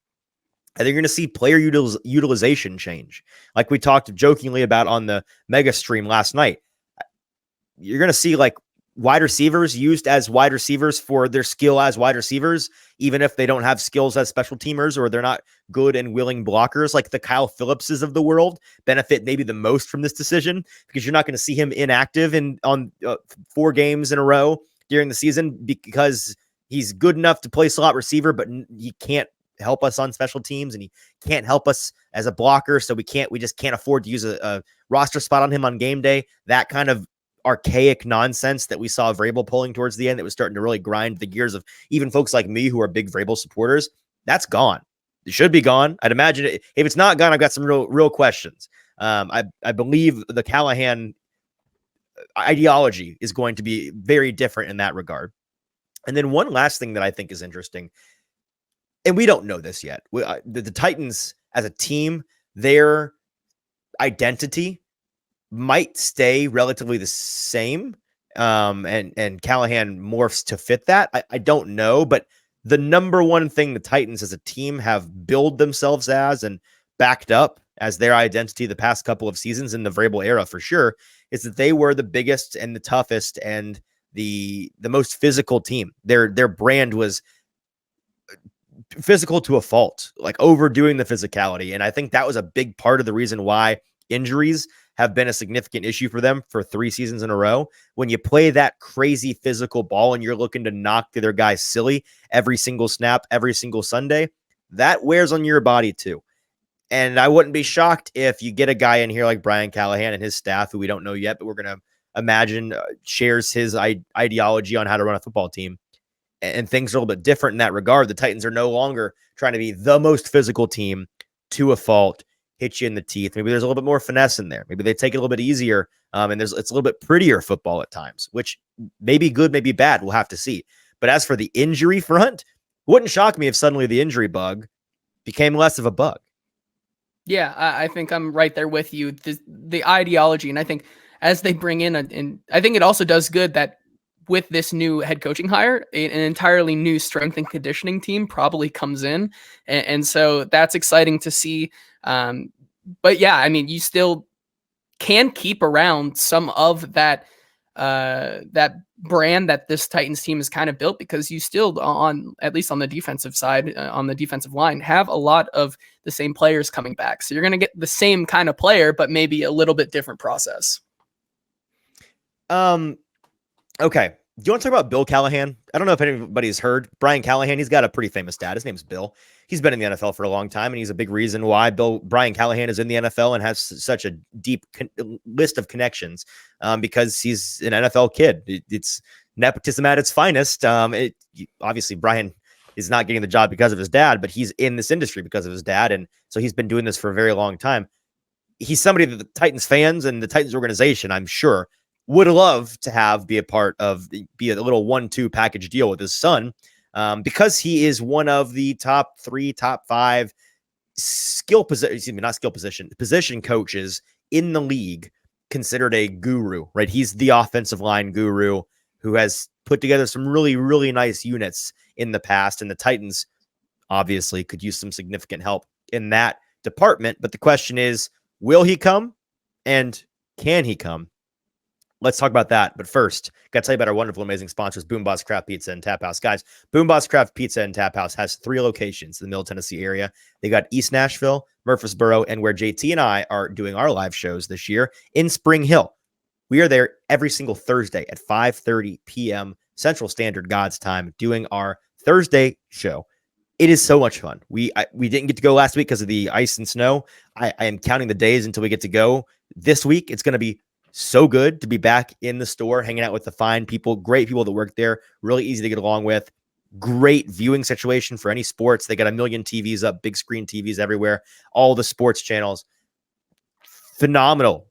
I think you're going to see player utilization change. Like we talked jokingly about on the mega stream last night. You're going to see like wide receivers used as wide receivers for their skill as wide receivers, even if they don't have skills as special teamers or they're not good and willing blockers. Like the Kyle Phillipses of the world benefit maybe the most from this decision, because you're not going to see him inactive on 4 games in a row during the season because he's good enough to play slot receiver, but he can't help us on special teams and he can't help us as a blocker. So we just can't afford to use a roster spot on him on game day. That kind of archaic nonsense that we saw Vrabel pulling towards the end that was starting to really grind the gears of even folks like me who are big Vrabel supporters. That's gone. It should be gone. I'd imagine if it's not gone, I've got some real questions. I believe the Callahan ideology is going to be very different in that regard. And then one last thing that I think is interesting, and we don't know this yet. The Titans as a team, their identity might stay relatively the same. And Callahan morphs to fit that. I don't know, but the number one thing the Titans as a team have billed themselves as and backed up as their identity the past couple of seasons in the Vrabel era for sure is that they were the biggest and the toughest and the most physical team. Their brand was physical to a fault, like overdoing the physicality. And I think that was a big part of the reason why injuries have been a significant issue for them for 3 seasons in a row. When you play that crazy physical ball and you're looking to knock the other guys silly every single snap, every single Sunday, that wears on your body too. And I wouldn't be shocked if you get a guy in here like Brian Callahan and his staff, who we don't know yet, but we're going to imagine shares his ideology on how to run a football team. And things are a little bit different in that regard. The Titans are no longer trying to be the most physical team to a fault, hit you in the teeth. Maybe there's a little bit more finesse in there. Maybe they take it a little bit easier. And it's a little bit prettier football at times, which may be good, may be bad. We'll have to see. But as for the injury front, wouldn't shock me if suddenly the injury bug became less of a bug. Yeah, I think I'm right there with you. The ideology, and I think as they bring in, and I think it also does good that with this new head coaching hire, an entirely new strength and conditioning team probably comes in. And so that's exciting to see. But yeah, I mean, you still can keep around some of that brand that this Titans team is kind of built, because you still at least on the defensive side, on the defensive line, have a lot of the same players coming back. So you're going to get the same kind of player, but maybe a little bit different process. Okay. Do you want to talk about Bill Callahan? I don't know if anybody's heard Brian Callahan. He's got a pretty famous dad. His name's Bill. He's been in the NFL for a long time, and he's a big reason why Brian Callahan is in the NFL and has such a deep list of connections, because he's an NFL kid. It's nepotism at its finest. Obviously, Brian is not getting the job because of his dad, but he's in this industry because of his dad, and so he's been doing this for a very long time. He's somebody that the Titans fans and the Titans organization, I'm sure, would love to be a part of, be a little 1-2 package deal with his son, because he is one of the top 3, top 5 position coaches in the league, considered a guru, right? He's the offensive line guru who has put together some really, really nice units in the past, and the Titans obviously could use some significant help in that department. But the question is, will he come and can he come? Let's talk about that. But first, got to tell you about our wonderful, amazing sponsors, BoomBozz Craft Pizza and Taphouse. Guys, BoomBozz Craft Pizza and Taphouse has 3 locations in the Middle Tennessee area. They got East Nashville, Murfreesboro, and where JT and I are doing our live shows this year in Spring Hill. We are there every single Thursday at 5:30 p.m. Central Standard God's time doing our Thursday show. It is so much fun. We didn't get to go last week because of the ice and snow. I am counting the days until we get to go this week. It's going to be so good to be back in the store, hanging out with the fine people, great people that work there, really easy to get along with. Great viewing situation for any sports. They got a million TVs up, big screen TVs everywhere, all the sports channels. Phenomenal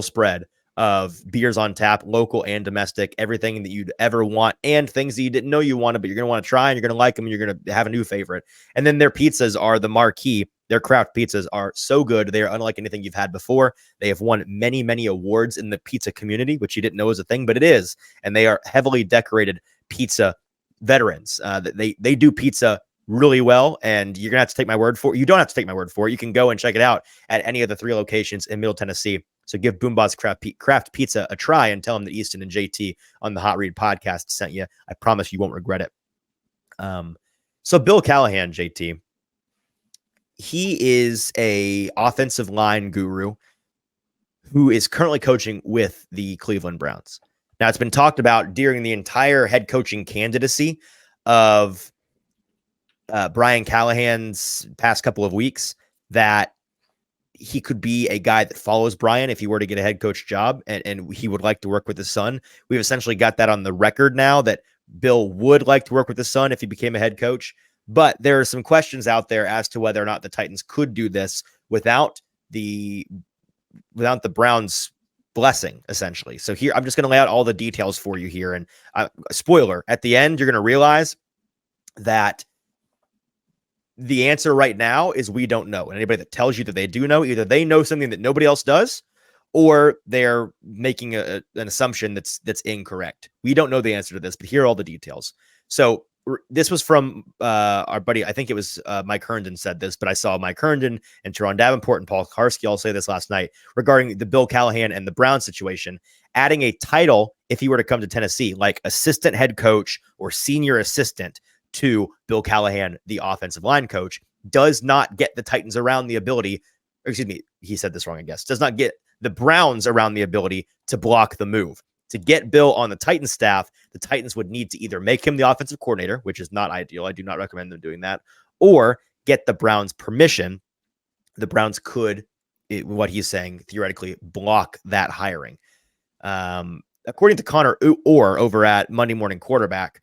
spread of beers on tap, local and domestic, everything that you'd ever want, and things that you didn't know you wanted, but you're going to want to try, and you're going to like them, and you're going to have a new favorite. And then their pizzas are the marquee. Their craft pizzas are so good. They are unlike anything you've had before. They have won many, many awards in the pizza community, which you didn't know was a thing, but it is. And they are heavily decorated pizza veterans. They do pizza really well, and you're going to have to take my word for it. You don't have to take my word for it. You can go and check it out at any of the 3 locations in Middle Tennessee. So give BoomBozz Craft Pizza a try and tell them that Easton and JT on the Hot Read podcast sent you. I promise you won't regret it. So Bill Callahan, JT, he is a offensive line guru who is currently coaching with the Cleveland Browns. Now, it's been talked about during the entire head coaching candidacy of Brian Callahan's past couple of weeks that he could be a guy that follows Brian if he were to get a head coach job, and he would like to work with his son. We've essentially got that on the record now that Bill would like to work with his son if he became a head coach. But there are some questions out there as to whether or not the Titans could do this without the Browns' blessing, essentially. So here, I'm just going to lay out all the details for you here. And spoiler, at the end, you're going to realize that the answer right now is we don't know. And anybody that tells you that they do know, either they know something that nobody else does, or they're making an assumption that's incorrect. We don't know the answer to this, but here are all the details. So this was from our buddy, I think it was Mike Herndon said this, but I saw Mike Herndon and Teron Davenport and Paul Karski all say this last night regarding the Bill Callahan and the Brown situation, adding a title if he were to come to Tennessee, like assistant head coach or senior assistant to Bill Callahan, the offensive line coach, does not get the Titans around the ability, or excuse me, he said this wrong, I guess, does not get the Browns around the ability to block the move. To get Bill on the Titans staff, the Titans would need to either make him the offensive coordinator, which is not ideal. I do not recommend them doing that, or get the Browns permission. The Browns could, what he's saying, theoretically block that hiring. According to Connor Orr over at Monday Morning Quarterback,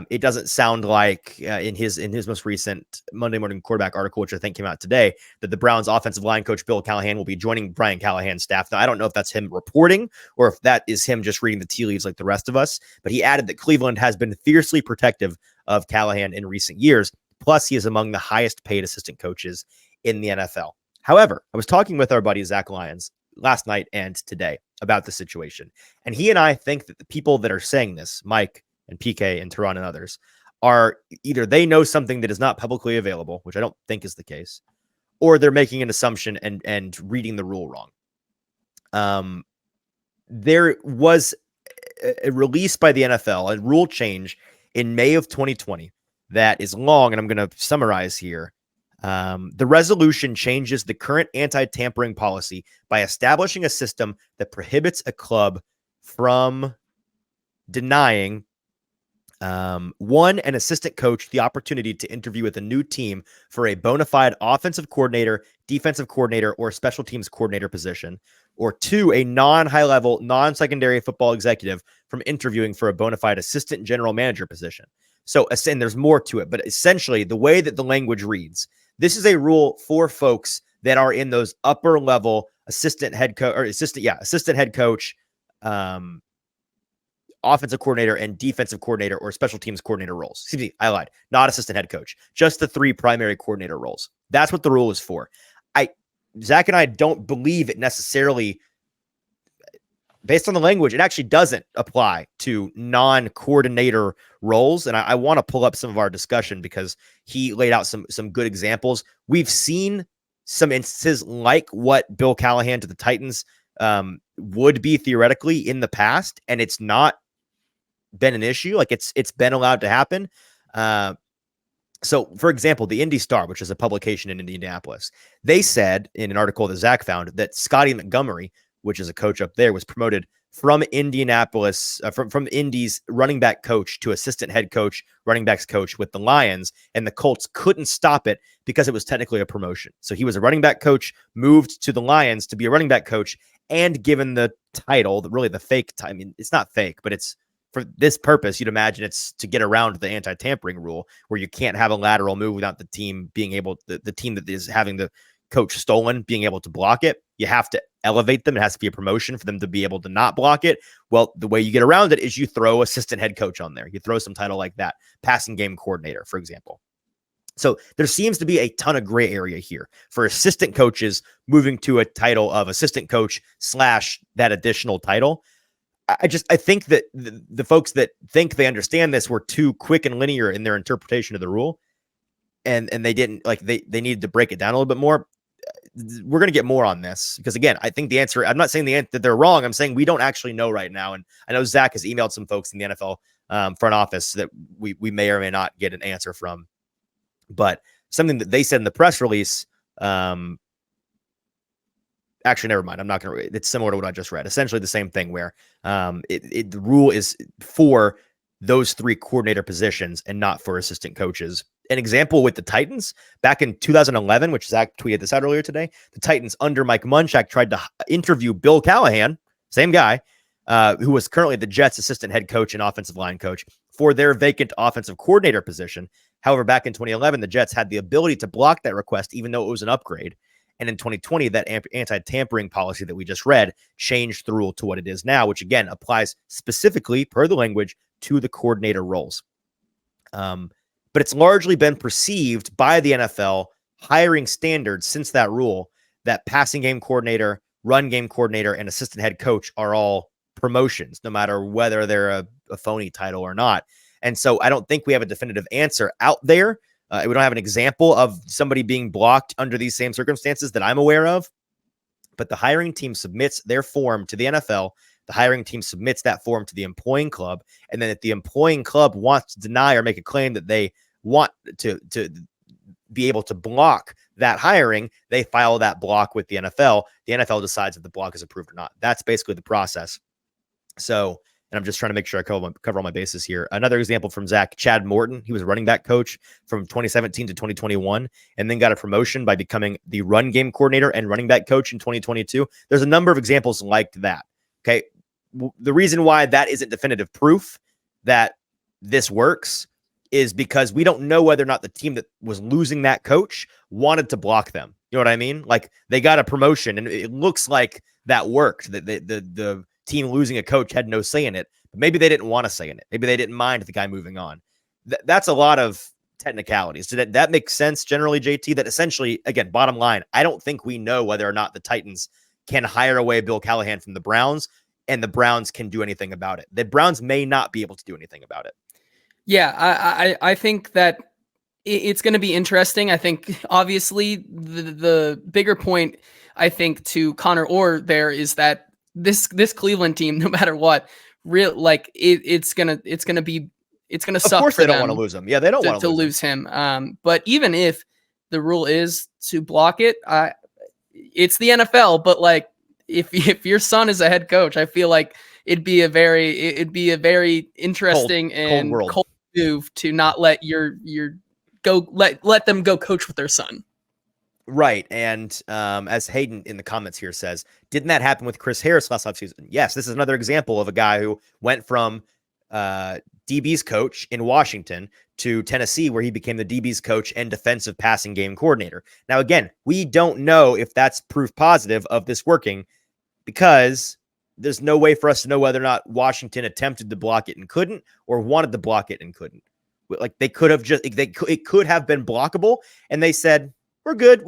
it doesn't sound like in his most recent Monday Morning Quarterback article, which I think came out today, that the Browns offensive line coach Bill Callahan will be joining Brian Callahan's staff. Now, I don't know if that's him reporting or if that is him just reading the tea leaves like the rest of us, but he added that Cleveland has been fiercely protective of Callahan in recent years. Plus, he is among the highest paid assistant coaches in the NFL. However, I was talking with our buddy Zach Lyons last night and today about the situation, and he and I think that the people that are saying this, Mike and PK and Teron and others, are either they know something that is not publicly available, which I don't think is the case, or they're making an assumption and reading the rule wrong. There was a release by the NFL, a rule change in May of 2020 that is long, and I'm going to summarize here. The resolution changes the current anti-tampering policy by establishing a system that prohibits a club from denying an assistant coach the opportunity to interview with a new team for a bona fide offensive coordinator, defensive coordinator, or special teams coordinator position, or 2, a non-high level, non-secondary football executive from interviewing for a bona fide assistant general manager position. So, and there's more to it, but essentially the way that the language reads, this is a rule for folks that are in those upper level assistant head coach, offensive coordinator and defensive coordinator or special teams coordinator roles. Excuse me, I lied. Not assistant head coach. Just the 3 primary coordinator roles. That's what the rule is for. Zach and I don't believe it necessarily based on the language, it actually doesn't apply to non-coordinator roles. And I want to pull up some of our discussion because he laid out some good examples. We've seen some instances like what Bill Callahan to the Titans would be theoretically in the past, and it's not been an issue. Like it's been allowed to happen. So, for example, the Indy Star, which is a publication in Indianapolis, they said in an article that Zach found that Scotty Montgomery, which is a coach up there, was promoted from Indianapolis, from Indy's running back coach to assistant head coach, running backs coach with the Lions, and the Colts couldn't stop it because it was technically a promotion. So he was a running back coach, moved to the Lions to be a running back coach, and given the title, really the fake time. I mean, it's not fake, but it's for this purpose. You'd imagine it's to get around the anti-tampering rule, where you can't have a lateral move without the team being able, the team that is having the coach stolen being able to block it. You have to elevate them. It has to be a promotion for them to be able to not block it. Well, the way you get around it is you throw assistant head coach on there. You throw some title like that, passing game coordinator, for example. So there seems to be a ton of gray area here for assistant coaches moving to a title of assistant coach / that additional title. I think that the folks that think they understand this were too quick and linear in their interpretation of the rule. And they didn't, like, they needed to break it down a little bit more. We're going to get more on this because, again, I think the answer, I'm not saying that they're wrong. I'm saying we don't actually know right now. And I know Zach has emailed some folks in the NFL front office that we may or may not get an answer from. But something that they said in the press release, actually, never mind. I'm not going to, it's similar to what I just read. Essentially the same thing where the rule is for those 3 coordinator positions and not for assistant coaches. An example with the Titans back in 2011, which Zach tweeted this out earlier today, the Titans under Mike Munchak tried to interview Bill Callahan, same guy, who was currently the Jets assistant head coach and offensive line coach, for their vacant offensive coordinator position. However, back in 2011, the Jets had the ability to block that request, even though it was an upgrade. And in 2020, that anti-tampering policy that we just read changed the rule to what it is now, which again applies specifically per the language to the coordinator roles. But it's largely been perceived by the NFL hiring standards since that rule that passing game coordinator, run game coordinator, and assistant head coach are all promotions, no matter whether they're a phony title or not. And so I don't think we have a definitive answer out there. We don't have an example of somebody being blocked under these same circumstances that I'm aware of. But the hiring team submits their form to the NFL. The hiring team submits that form to the employing club. And then if the employing club wants to deny or make a claim that they want to be able to block that hiring, they file that block with the NFL. The NFL decides if the block is approved or not. That's basically the process. So, and I'm just trying to make sure I cover all my bases here. Another example from Zach, Chad Morton. He was a running back coach from 2017 to 2021, and then got a promotion by becoming the run game coordinator and running back coach in 2022. There's a number of examples like that. Okay. The reason why that isn't definitive proof that this works is because we don't know whether or not the team that was losing that coach wanted to block them. You know what I mean? Like, they got a promotion and it looks like that worked. That the team losing a coach had no say in it, but maybe they didn't want to say in it. Maybe they didn't mind the guy moving on. That's a lot of technicalities. So that makes sense generally, JT, that essentially, again, bottom line, I don't think we know whether or not the Titans can hire away Bill Callahan from the Browns and the Browns can do anything about it. The Browns may not be able to do anything about it. Yeah, I think that it's going to be interesting. I think obviously the bigger point, I think, to Connor Orr there is that this Cleveland team, no matter what, it's gonna suck. Of course, for they don't them want to lose him. Yeah, they don't want to lose him. But even if the rule is to block it, it's the NFL. But like, if your son is a head coach, I feel like it'd be a very interesting cold move to not let let them go coach with their son. Right. And as Hayden in the comments here says, didn't that happen with Chris Harris last offseason? Yes, this is another example of a guy who went from DB's coach in Washington to Tennessee, where he became the DB's coach and defensive passing game coordinator. Now, again, we don't know if that's proof positive of this working because there's no way for us to know whether or not Washington attempted to block it and couldn't, or wanted to block it and couldn't. Like, they could have it could have been blockable, and they said, we're good.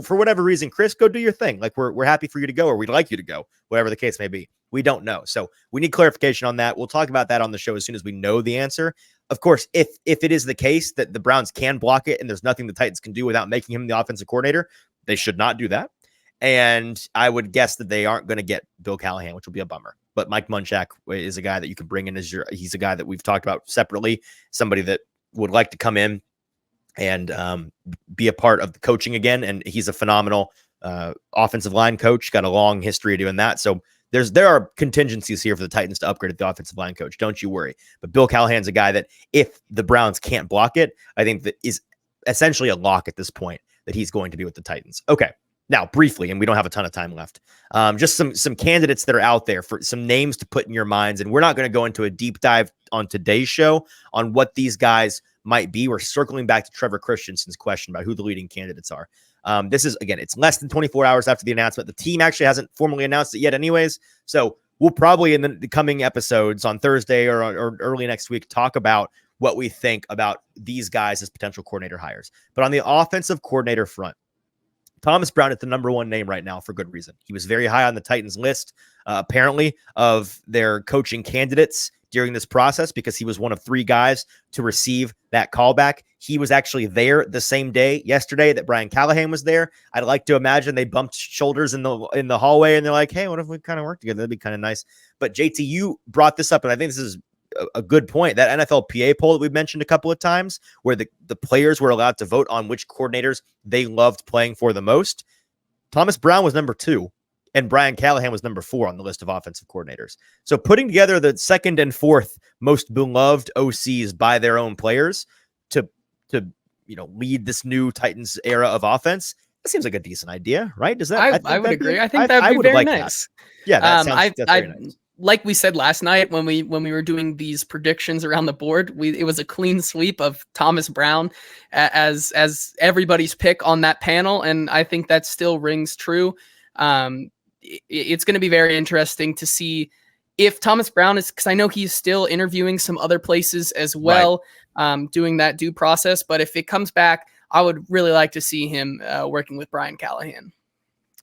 For whatever reason, Chris, go do your thing. Like, we're happy for you to go, or we'd like you to go, whatever the case may be. We don't know. So we need clarification on that. We'll talk about that on the show as soon as we know the answer. Of course, if it is the case that the Browns can block it and there's nothing the Titans can do without making him the offensive coordinator, they should not do that. And I would guess that they aren't going to get Bill Callahan, which will be a bummer. But Mike Munchak is a guy that you can bring in he's a guy that we've talked about separately, somebody that would like to come in and be a part of the coaching again. And he's a phenomenal offensive line coach, got a long history of doing that. So there are contingencies here for the Titans to upgrade at the offensive line coach. Don't you worry. But Bill Callahan's a guy that if the Browns can't block it, I think that is essentially a lock at this point that he's going to be with the Titans. Okay. Now, briefly, and we don't have a ton of time left, just some candidates that are out there for some names to put in your minds. And we're not going to go into a deep dive on today's show on what these guys might be. We're circling back to Trevor Christensen's question about who the leading candidates are. This is, again, it's less than 24 hours after the announcement. The team actually hasn't formally announced it yet anyways. So we'll probably in the coming episodes on Thursday or early next week talk about what we think about these guys as potential coordinator hires. But on the offensive coordinator front, Thomas Brown is the number one name right now for good reason. He was very high on the Titans list, apparently, of their coaching candidates during this process because he was one of 3 guys to receive that callback. He was actually there the same day yesterday that Brian Callahan was there. I'd like to imagine they bumped shoulders in the hallway and they're like, hey, what if we kind of work together? That'd be kind of nice. But JT, you brought this up, and I think this is a good point. That NFLPA poll that we've mentioned a couple of times where the players were allowed to vote on which coordinators they loved playing for the most. Thomas Brown was number 2 and Brian Callahan was number 4 on the list of offensive coordinators. So putting together the second and fourth most beloved OCs by their own players to lead this new Titans era of offense, that seems like a decent idea, right? Does that? I would agree. I think that would be very nice. That. Yeah, that sounds very nice. Like we said last night when we were doing these predictions around the board, it was a clean sweep of Thomas Brown as everybody's pick on that panel, and I think that still rings true. It's going to be very interesting to see if Thomas Brown is, because I know he's still interviewing some other places as well, right, doing that due process. But if it comes back, I would really like to see him working with Brian Callahan.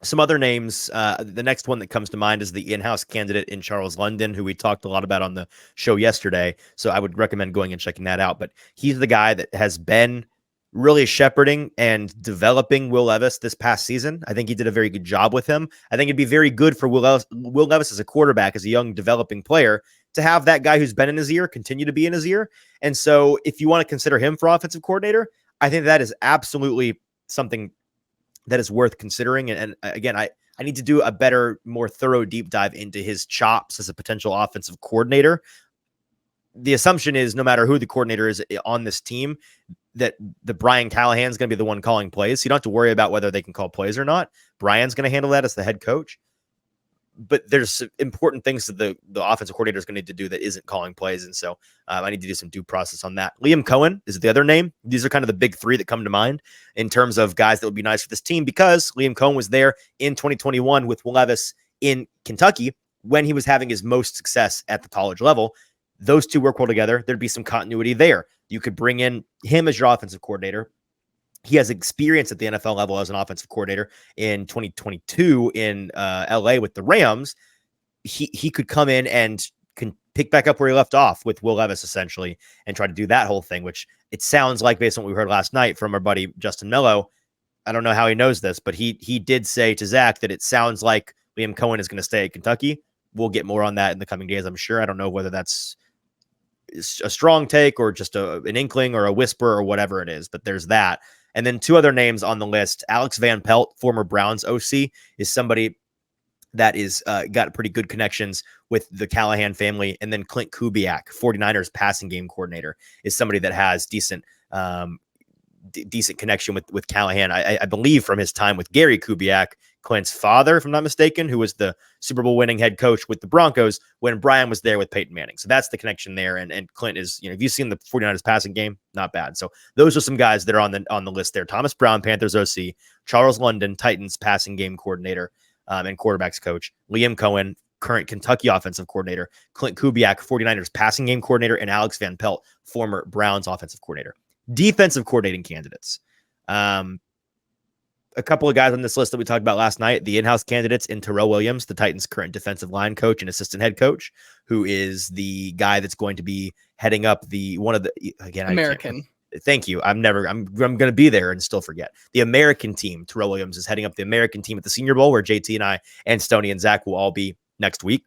Some other names. The next one that comes to mind is the in-house candidate in Charles London, who we talked a lot about on the show yesterday. So I would recommend going and checking that out. But he's the guy that has been really shepherding and developing Will Levis this past season. I think he did a very good job with him. I think it'd be very good for Will Levis as a quarterback, as a young developing player, to have that guy who's been in his ear continue to be in his ear. And so if you want to consider him for offensive coordinator, I think that is absolutely something that is worth considering. And again, I need to do a better, more thorough deep dive into his chops as a potential offensive coordinator. The assumption is no matter who the coordinator is on this team, that the Brian Callahan is going to be the one calling plays. So you don't have to worry about whether they can call plays or not. Brian's going to handle that as the head coach. But there's important things that the offensive coordinator is going to need to do that isn't calling plays. And so I need to do some due process on that. Liam Cohen is the other name. These are kind of the big 3 that come to mind in terms of guys that would be nice for this team, because Liam Cohen was there in 2021 with Will Levis in Kentucky when he was having his most success at the college level. Those 2 work well together. There'd be some continuity there. You could bring in him as your offensive coordinator. He has experience at the NFL level as an offensive coordinator in 2022 in LA with the Rams. He could come in and can pick back up where he left off with Will Levis essentially and try to do that whole thing, which it sounds like, based on what we heard last night from our buddy Justin Mello, I don't know how he knows this, but he did say to Zach that it sounds like Liam Cohen is going to stay at Kentucky. We'll get more on that in the coming days, I'm sure. I don't know whether that's a strong take or just an inkling or a whisper or whatever it is, but there's that. And then 2 other names on the list. Alex Van Pelt, former Browns OC, is somebody that is got pretty good connections with the Callahan family. And then Clint Kubiak, 49ers passing game coordinator, is somebody that has decent connection with Callahan. I believe from his time with Gary Kubiak, Clint's father, if I'm not mistaken, who was the Super Bowl winning head coach with the Broncos when Brian was there with Peyton Manning. So that's the connection there. And Clint is, if you've seen the 49ers passing game, not bad. So those are some guys that are on the list there. Thomas Brown, Panthers OC, Charles London, Titans passing game coordinator and quarterbacks coach, Liam Cohen, current Kentucky offensive coordinator, Clint Kubiak, 49ers passing game coordinator, and Alex Van Pelt, former Browns offensive coordinator. Defensive coordinating candidates. a couple of guys on this list that we talked about last night, the in-house candidates in Terrell Williams, the Titans' current defensive line coach and assistant head coach, who is the guy that's going to be heading up American. Thank you. I'm going to be there and still forget. The American team, Terrell Williams is heading up the American team at the Senior Bowl, where JT and I and Stoney and Zach will all be next week.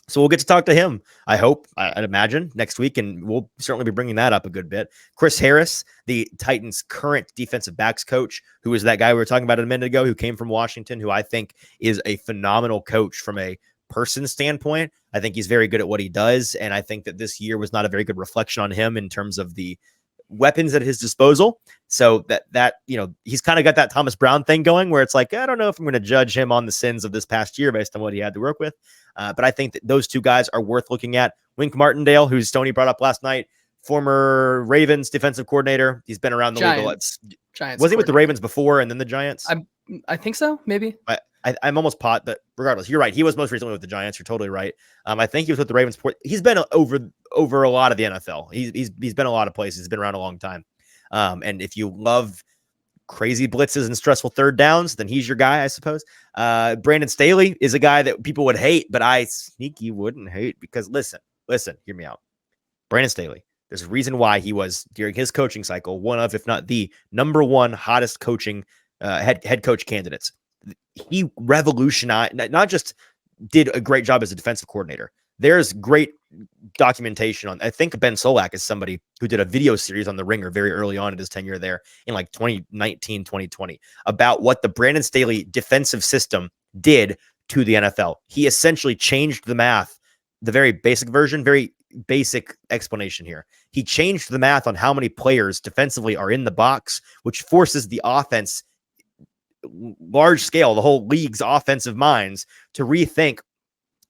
So we'll get to talk to him, I hope, I'd imagine, next week, and we'll certainly be bringing that up a good bit. Chris Harris, the Titans' current defensive backs coach, who is that guy we were talking about a minute ago, who came from Washington, who I think is a phenomenal coach from a person standpoint. I think he's very good at what he does, and I think that this year was not a very good reflection on him in terms of the weapons at his disposal. So that he's kind of got that Thomas Brown thing going, where it's like, I don't know if I'm going to judge him on the sins of this past year based on what he had to work with. But I think that those two guys are worth looking at. Wink Martindale, who Stoney brought up last night, former Ravens defensive coordinator. He's been around the league. Giants. Was he with the Ravens before and then the Giants? I think so, maybe. I'm almost pot, but regardless, you're right. He was most recently with the Giants. You're totally right. I think he was with the Ravens. He's been over a lot of the NFL. He's been a lot of places. He's been around a long time. And if you love crazy blitzes and stressful third downs, then he's your guy, I suppose. Brandon Staley is a guy that people would hate, but I sneaky wouldn't hate because listen, hear me out. Brandon Staley, there's a reason why he was, during his coaching cycle, one of, if not the number one hottest coaching head coach candidates. He revolutionized, not just did a great job as a defensive coordinator. There's great documentation on, I think Ben Solak is somebody who did a video series on The Ringer very early on in his tenure there in like 2019, 2020 about what the Brandon Staley defensive system did to the NFL. He essentially changed the math, the very basic version, very basic explanation here. He changed the math on how many players defensively are in the box, which forces the offense, large scale, the whole league's offensive minds to rethink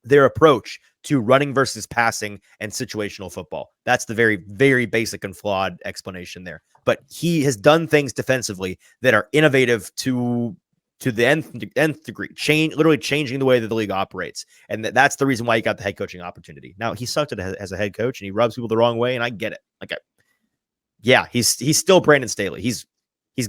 their approach to running versus passing and situational football. That's the very, very basic and flawed explanation there. But he has done things defensively that are innovative to the nth degree, literally changing the way that the league operates. And that's the reason why he got the head coaching opportunity. Now, he sucked as a head coach and he rubs people the wrong way, and I get it. He's still Brandon Staley. He's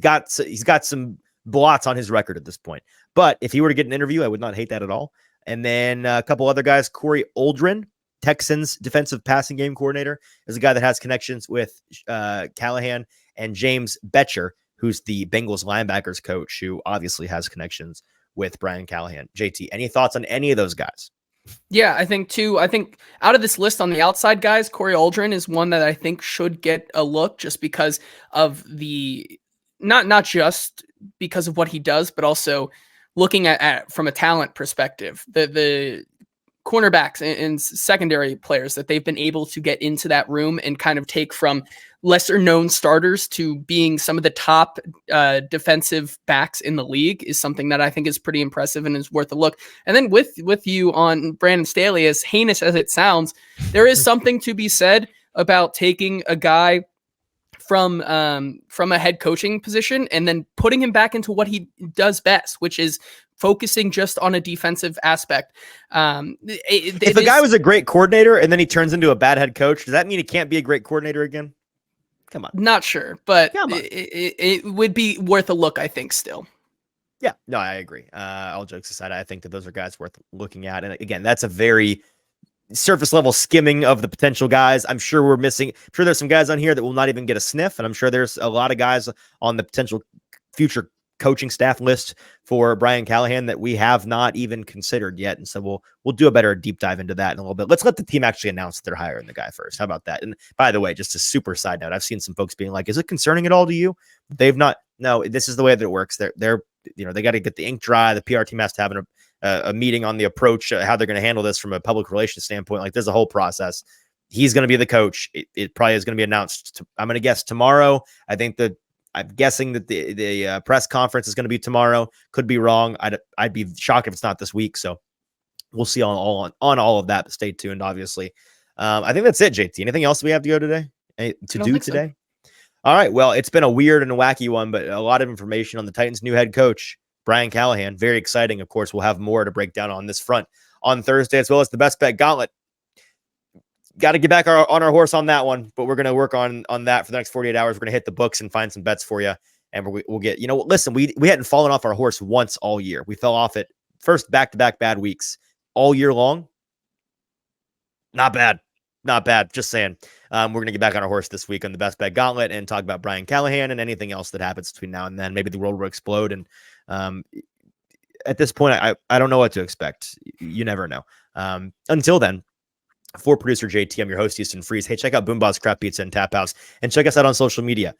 got some blots on his record at this point. But if he were to get an interview, I would not hate that at all. And then a couple other guys, Corey Oldrin, Texans defensive passing game coordinator, is a guy that has connections with Callahan, and James Betcher, who's the Bengals linebackers coach, who obviously has connections with Brian Callahan. JT, any thoughts on any of those guys? Yeah, I think out of this list on the outside guys, Corey Oldrin is one that I think should get a look just because of not just because of what he does, but also looking at from a talent perspective, the cornerbacks and secondary players that they've been able to get into that room and kind of take from lesser known starters to being some of the top defensive backs in the league is something that I think is pretty impressive and is worth a look. And then with you on Brandon Staley, as heinous as it sounds, there is something to be said about taking a guy from a head coaching position and then putting him back into what he does best, which is focusing just on a defensive aspect. If a guy was a great coordinator and then he turns into a bad head coach, does that mean he can't be a great coordinator again? Come on. Not sure, but it would be worth a look, I think, still. Yeah, no, I agree. All jokes aside, I think that those are guys worth looking at. And again, that's a very surface level skimming of the potential guys. I'm sure there's some guys on here that will not even get a sniff. And I'm sure there's a lot of guys on the potential future coaching staff list for Brian Callahan that we have not even considered yet. And so we'll do a better deep dive into that in a little bit. Let's let the team actually announce that they're hiring the guy first. How about that? And by the way, just a super side note, I've seen some folks being like, is it concerning at all to you? They've not. No, this is the way that it works. They're they got to get the ink dry. The PR team has to have a meeting on the approach, how they're going to handle this from a public relations standpoint. Like, there's a whole process. He's going to be the coach. It probably is going to be announced. I'm going to guess tomorrow. I'm guessing that the press conference is going to be tomorrow. Could be wrong. I'd be shocked if it's not this week. So we'll see on all of that. But stay tuned, obviously. I think that's it, JT. Anything else we have to go today? Today? All right. Well, it's been a weird and a wacky one, but a lot of information on the Titans' new head coach, Brian Callahan. Very exciting. Of course, we'll have more to break down on this front on Thursday, as well as the Best Bet Gauntlet. Got to get back on our horse on that one, but we're going to work on that for the next 48 hours. We're going to hit the books and find some bets for you and we'll get, listen, we hadn't fallen off our horse once all year. We fell off it first back-to-back bad weeks all year long. Not bad. Just saying. We're going to get back on our horse this week on the Best Bet Gauntlet and talk about Brian Callahan and anything else that happens between now and then. Maybe the world will explode. And at this point, I don't know what to expect. You never know. Until then, for producer JT, I'm your host, Easton Freeze. Hey, check out BoomBozz Craft Pizza Taphouse and check us out on social media.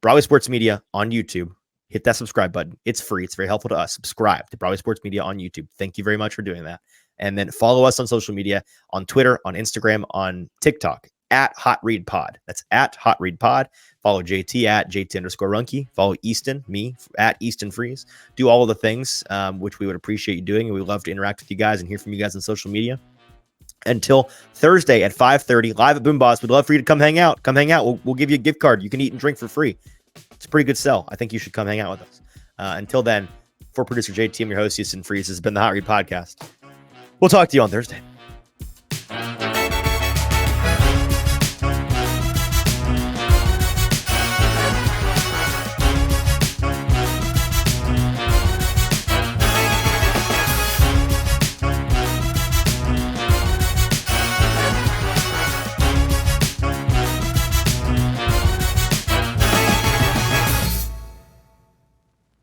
Broadway Sports Media on YouTube. Hit that subscribe button. It's free. It's very helpful to us. Subscribe to Broadway Sports Media on YouTube. Thank you very much for doing that. And then follow us on social media, on Twitter, on Instagram, on TikTok, at Hot Read Pod. That's at Hot Read Pod. Follow JT at JT_Runke. Follow Easton, me, at Easton Freeze. Do all of the things, which we would appreciate you doing. And we'd love to interact with you guys and hear from you guys on social media. Until Thursday at 5:30, live at BoomBozz. We'd love for you to come hang out. We'll give you a gift card. You can eat and drink for free. It's a pretty good sell. I think you should come hang out with us. Until then, for producer JT, I'm your host, Easton Freeze. This has been the Hot Read Podcast. We'll talk to you on Thursday.